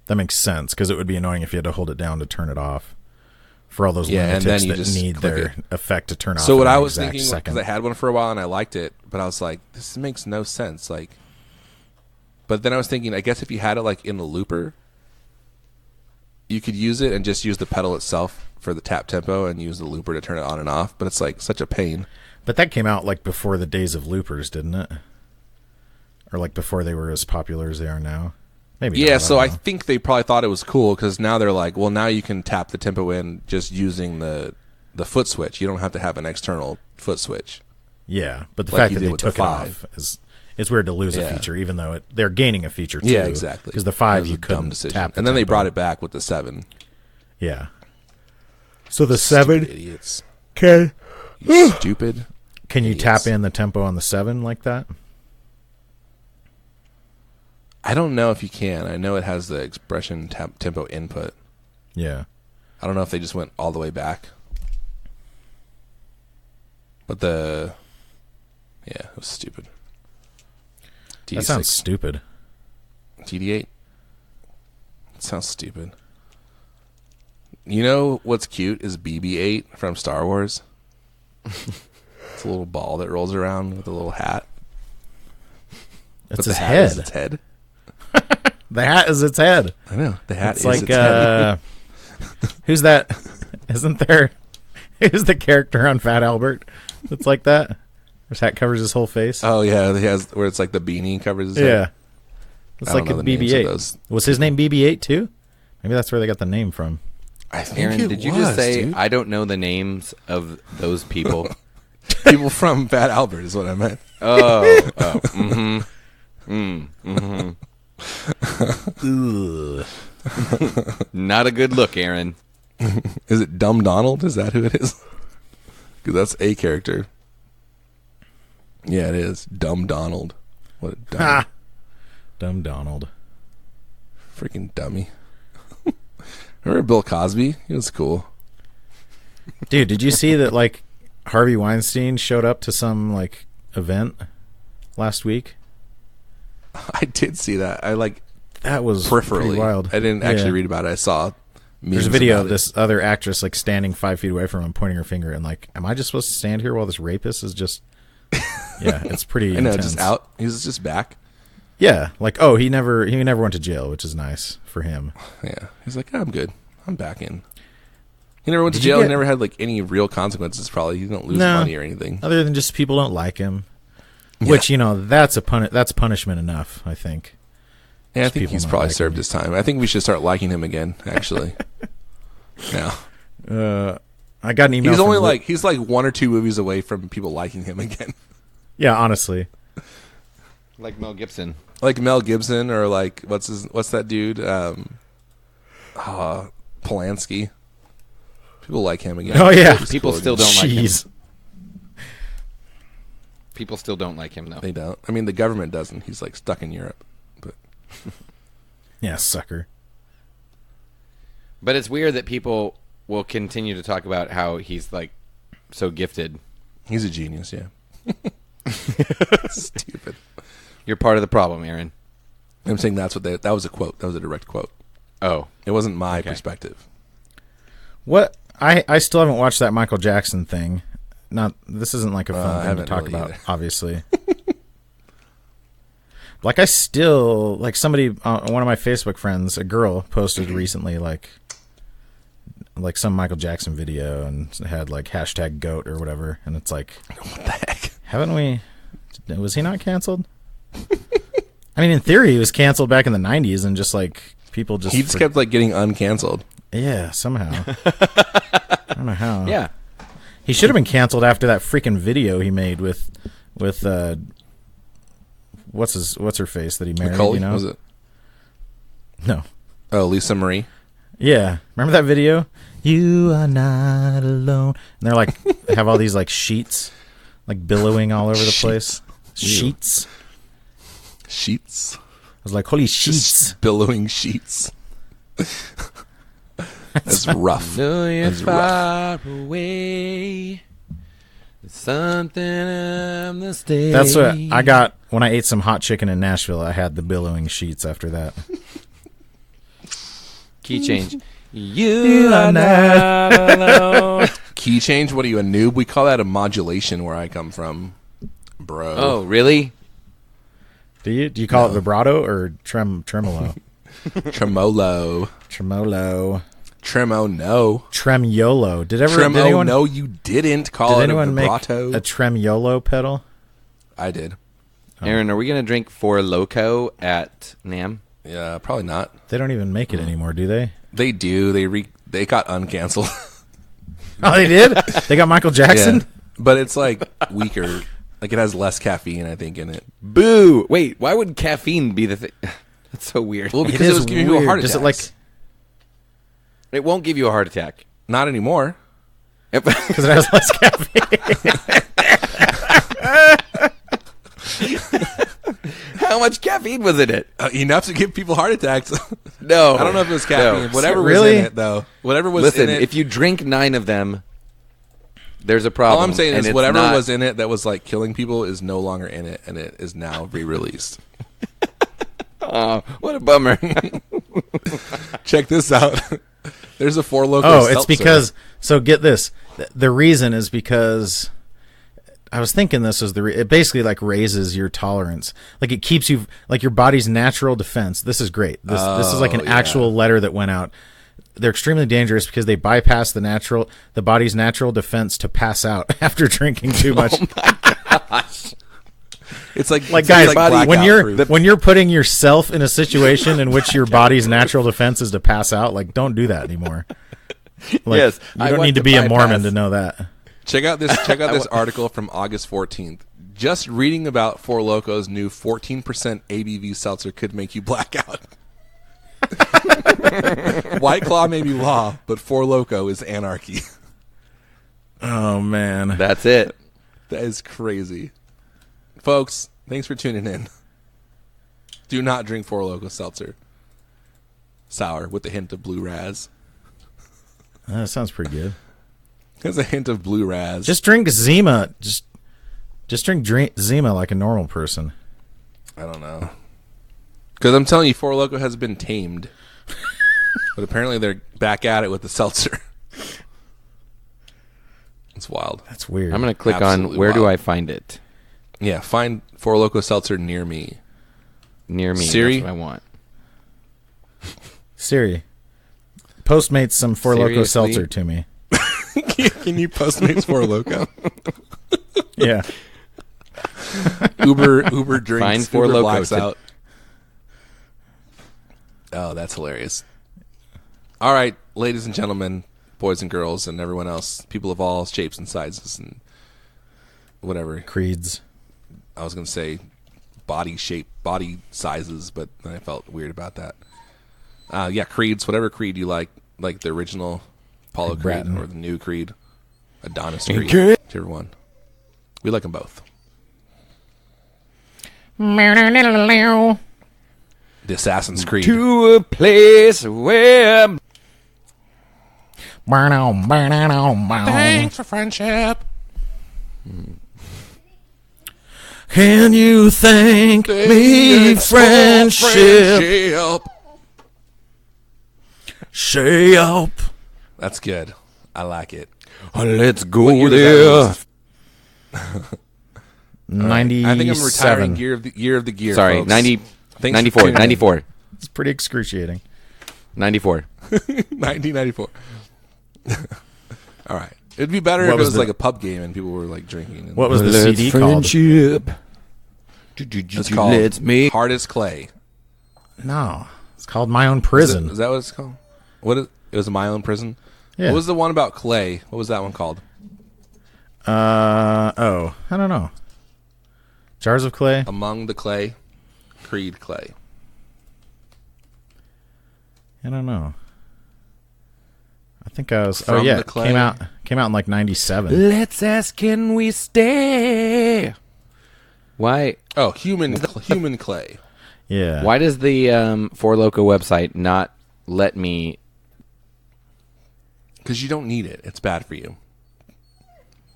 That makes sense, because it would be annoying if you had to hold it down to turn it off. For all those Yeah, and lunatics then you that just need click their it. effect to turn off. So what in I an was exact thinking, second. because I had one for a while and I liked it, but I was like, this makes no sense. Like, but then I was thinking, I guess if you had it like in a looper, you could use it and just use the pedal itself for the tap tempo and use the looper to turn it on and off. But it's like such a pain. But that came out like before the days of loopers, didn't it? Or like before they were as popular as they are now. Maybe. Yeah, not, so don't I know. think they probably thought it was cool because now they're like, well, now you can tap the tempo in just using the foot switch. You don't have to have an external foot switch. Yeah, but the like fact you that did they with the took it 5. off is it's weird to lose a Yeah. feature, even though they're gaining a feature too. Yeah, exactly. Because the 5 It was you a dumb couldn't decision. tap, the and then they tempo. brought it back with the 7. Yeah. So the Stupid 7 idiots. Okay. You stupid. Can you idiots. tap in the tempo on the 7 like that? I don't know if you can. I know it has the expression tempo input. Yeah. I don't know if they just went all the way back. But it was stupid. That sounds stupid. TD8. It sounds stupid. You know what's cute is BB-8 from Star Wars. It's a little ball that rolls around with a little hat. It's But his the hat head. is its head. The hat is its head. I know. The hat It's is like its head. who's that? Isn't there? Who's the character on Fat Albert? That's like that. His hat covers his whole face. Oh, yeah. He has where it's like the beanie covers his head. Yeah. It's I like don't a know the names of BB-8. those. Was his name BB-8 too? Maybe that's where they got the name from. I think Aaron, it did you was, just say dude. I don't know the names of those people? People from Fat Albert is what I meant. Not a good look, Aaron. Is it Dumb Donald? Is that who it is? Because that's a character. Yeah, it is. Dumb Donald. What a dummy. Ha! Dumb Donald. Freaking dummy. Remember Bill Cosby? He was cool. Dude, did you see that like Harvey Weinstein showed up to some like event last week? I did see that. I That was peripherally. pretty wild. I didn't actually Yeah. read about it. I saw memes There's a video about of it. this other actress like standing 5 feet away from him, pointing her finger, and like, am I just supposed to stand here while this rapist is just? Yeah, it's pretty. I know, intense. just out. He was just back. Yeah, like he never went to jail, which is nice for him. Yeah. He's like, I'm good. I'm back in. He never went to Did you jail. He get- never had like any real consequences. Probably he didn't lose No. money or anything. Other than just people don't like him, Yeah. which that's that's punishment enough. I think. Yeah, I Just think people he's not probably liking served him. his time. I think we should start liking him again. Actually, now I got an email. he's from only Luke- he's like one or two movies away from people liking him again. yeah, honestly. Like Mel Gibson. Like Mel Gibson or like what's that dude? Polanski. People like him again. Oh yeah, He's People cool still again. don't like him. Jeez. People still don't like him, though. They don't. I mean, the government doesn't. He's like stuck in Europe. But Yeah, sucker. But it's weird that people will continue to talk about how he's like so gifted. he's a genius. Yeah. Stupid. You're part of the problem, Aaron. I'm saying that was a quote. That was a direct quote. Oh, It wasn't my Okay. perspective. What I still haven't watched that Michael Jackson thing. Not this isn't like a I fun thing to haven't talk really about, either. obviously. Like I still like somebody one of my Facebook friends, a girl, posted recently like some Michael Jackson video and had like #GOAT or whatever, and it's like, What the heck? haven't we? Was he not canceled? I mean, in theory, he was canceled back in the '90s, and just like people just He just kept like getting uncanceled. yeah somehow. I don't know how. yeah. He should have been canceled after that freaking video he made with what's her face that he married, Macaulay, you know? was it? No. Oh, Lisa Marie. Yeah. Remember that video? You are not alone. And they're like have all these like sheets like billowing all over the place. Sheets. Sheets. I was like, holy sheets. Just billowing sheets. That's rough. Know you're That's rough. far away. There's something in the state. That's what I got when I ate some hot chicken in Nashville. I had the billowing sheets after that. Key change. You are not alone. Key change? What are you, a noob? We call that a modulation where I come from, bro. Oh, really? Do you call it vibrato or tremolo? Tremolo. Tremolo. Tremo, no. Tremolo. Did Tremo, anyone no, you didn't call did it a anyone make vibrato. a tremolo pedal? I did. Aaron, are we going to drink Four Loko at NAM? Yeah, probably not. They don't even make it anymore, do they? They do. They got uncanceled. Oh, they did? They got Michael Jackson? Yeah. But it's like weaker. Like it has less caffeine, I think, in it. Boo! Wait, why would caffeine be the thing? That's so weird. Well, It because it, is was giving you a weird. heart Does attack. it like It won't give you a heart attack. Not anymore. because it has less caffeine. How much caffeine was in it? Enough to give people heart attacks. No. I don't know if it was caffeine. No. Whatever Really? was in it, though. Whatever was Listen, in it. if you drink 9 of them, there's a problem. All I'm saying and is it's whatever not- was in it that was like killing people is no longer in it, and it is now re-released. Oh, what a bummer. Check this out. There's a Four Loko. Oh, it's seltzer. because. So get this. The reason is because I was thinking this was it basically like raises your tolerance. Like it keeps you like your body's natural defense. This is great. This is like an actual letter that went out. They're extremely dangerous because they bypass the body's natural defense to pass out after drinking too much. Oh my gosh. It's like Guys, blackout proof. when you're putting yourself in a situation in which your body's natural defense is to pass out, like don't do that anymore. Like, Yes, you I don't want need to to be a bypass. Mormon to know that. Check out this article from August 14th. Just reading about Four Loko's new 14% ABV seltzer could make you black out. White Claw may be law, but Four Loko is anarchy. Oh man, That's it. That is crazy. Folks, thanks for tuning in. Do not drink Four Loko seltzer. Sour with a hint of blue raz. that sounds pretty good. There's a hint of blue raz. Just drink Zima. Just drink Zima like a normal person. I don't know. Because I'm telling you, Four Loko has been tamed. But apparently they're back at it with the seltzer. It's wild. That's weird. I'm going to click Absolutely on where do wild. I find it? Yeah, find Four Loko seltzer near me. Near me. Siri? That's what I want. Siri, Postmates some Four Loko Seriously? seltzer to me. Can you Postmates Four Loko? Yeah. Uber drinks. Find Four Uber Loko blacks to- out. Oh, that's hilarious. All right, ladies and gentlemen, boys and girls, and everyone else, people of all shapes and sizes and whatever. Creeds. I was going to say body shape, body sizes, but then I felt weird about that. Yeah, creeds, whatever creed you like the original Apollo Like Creed Bratton. or the new creed, Adonis Creed, Okay. whichever one. We like them both. Thanks The Assassin's Creed. To a place where... for friendship. Can you thank me, friendship? Shop. That's good. I like it. Let's What go year there. was that? 97. I think I'm retiring year of the gear. Sorry, folks. 90, Thanks for 94, tuning in. 94, It's pretty excruciating. 94. 1994. All right. It'd be better What if it was was the- like a pub game and people were like drinking. And What was the Let's CD called? friendship. it's called? Let's make... Hard as Clay. No, it's called My Own Is Prison. that what it's called? It was My Own Prison? Yeah. What was the one about clay? What was that one called? I don't know. Jars of Clay. Among the Clay. Creed Clay. I don't know. I think I was. From oh yeah, the Clay. came out in like '97. Let's ask, can we stay? Why? Oh, human clay. Yeah. Why does the Four Loko website not let me? Because you don't need it. It's bad for you.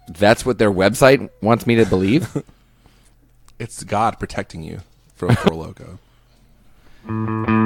That's what their website wants me to believe. It's God protecting you from Four Loko.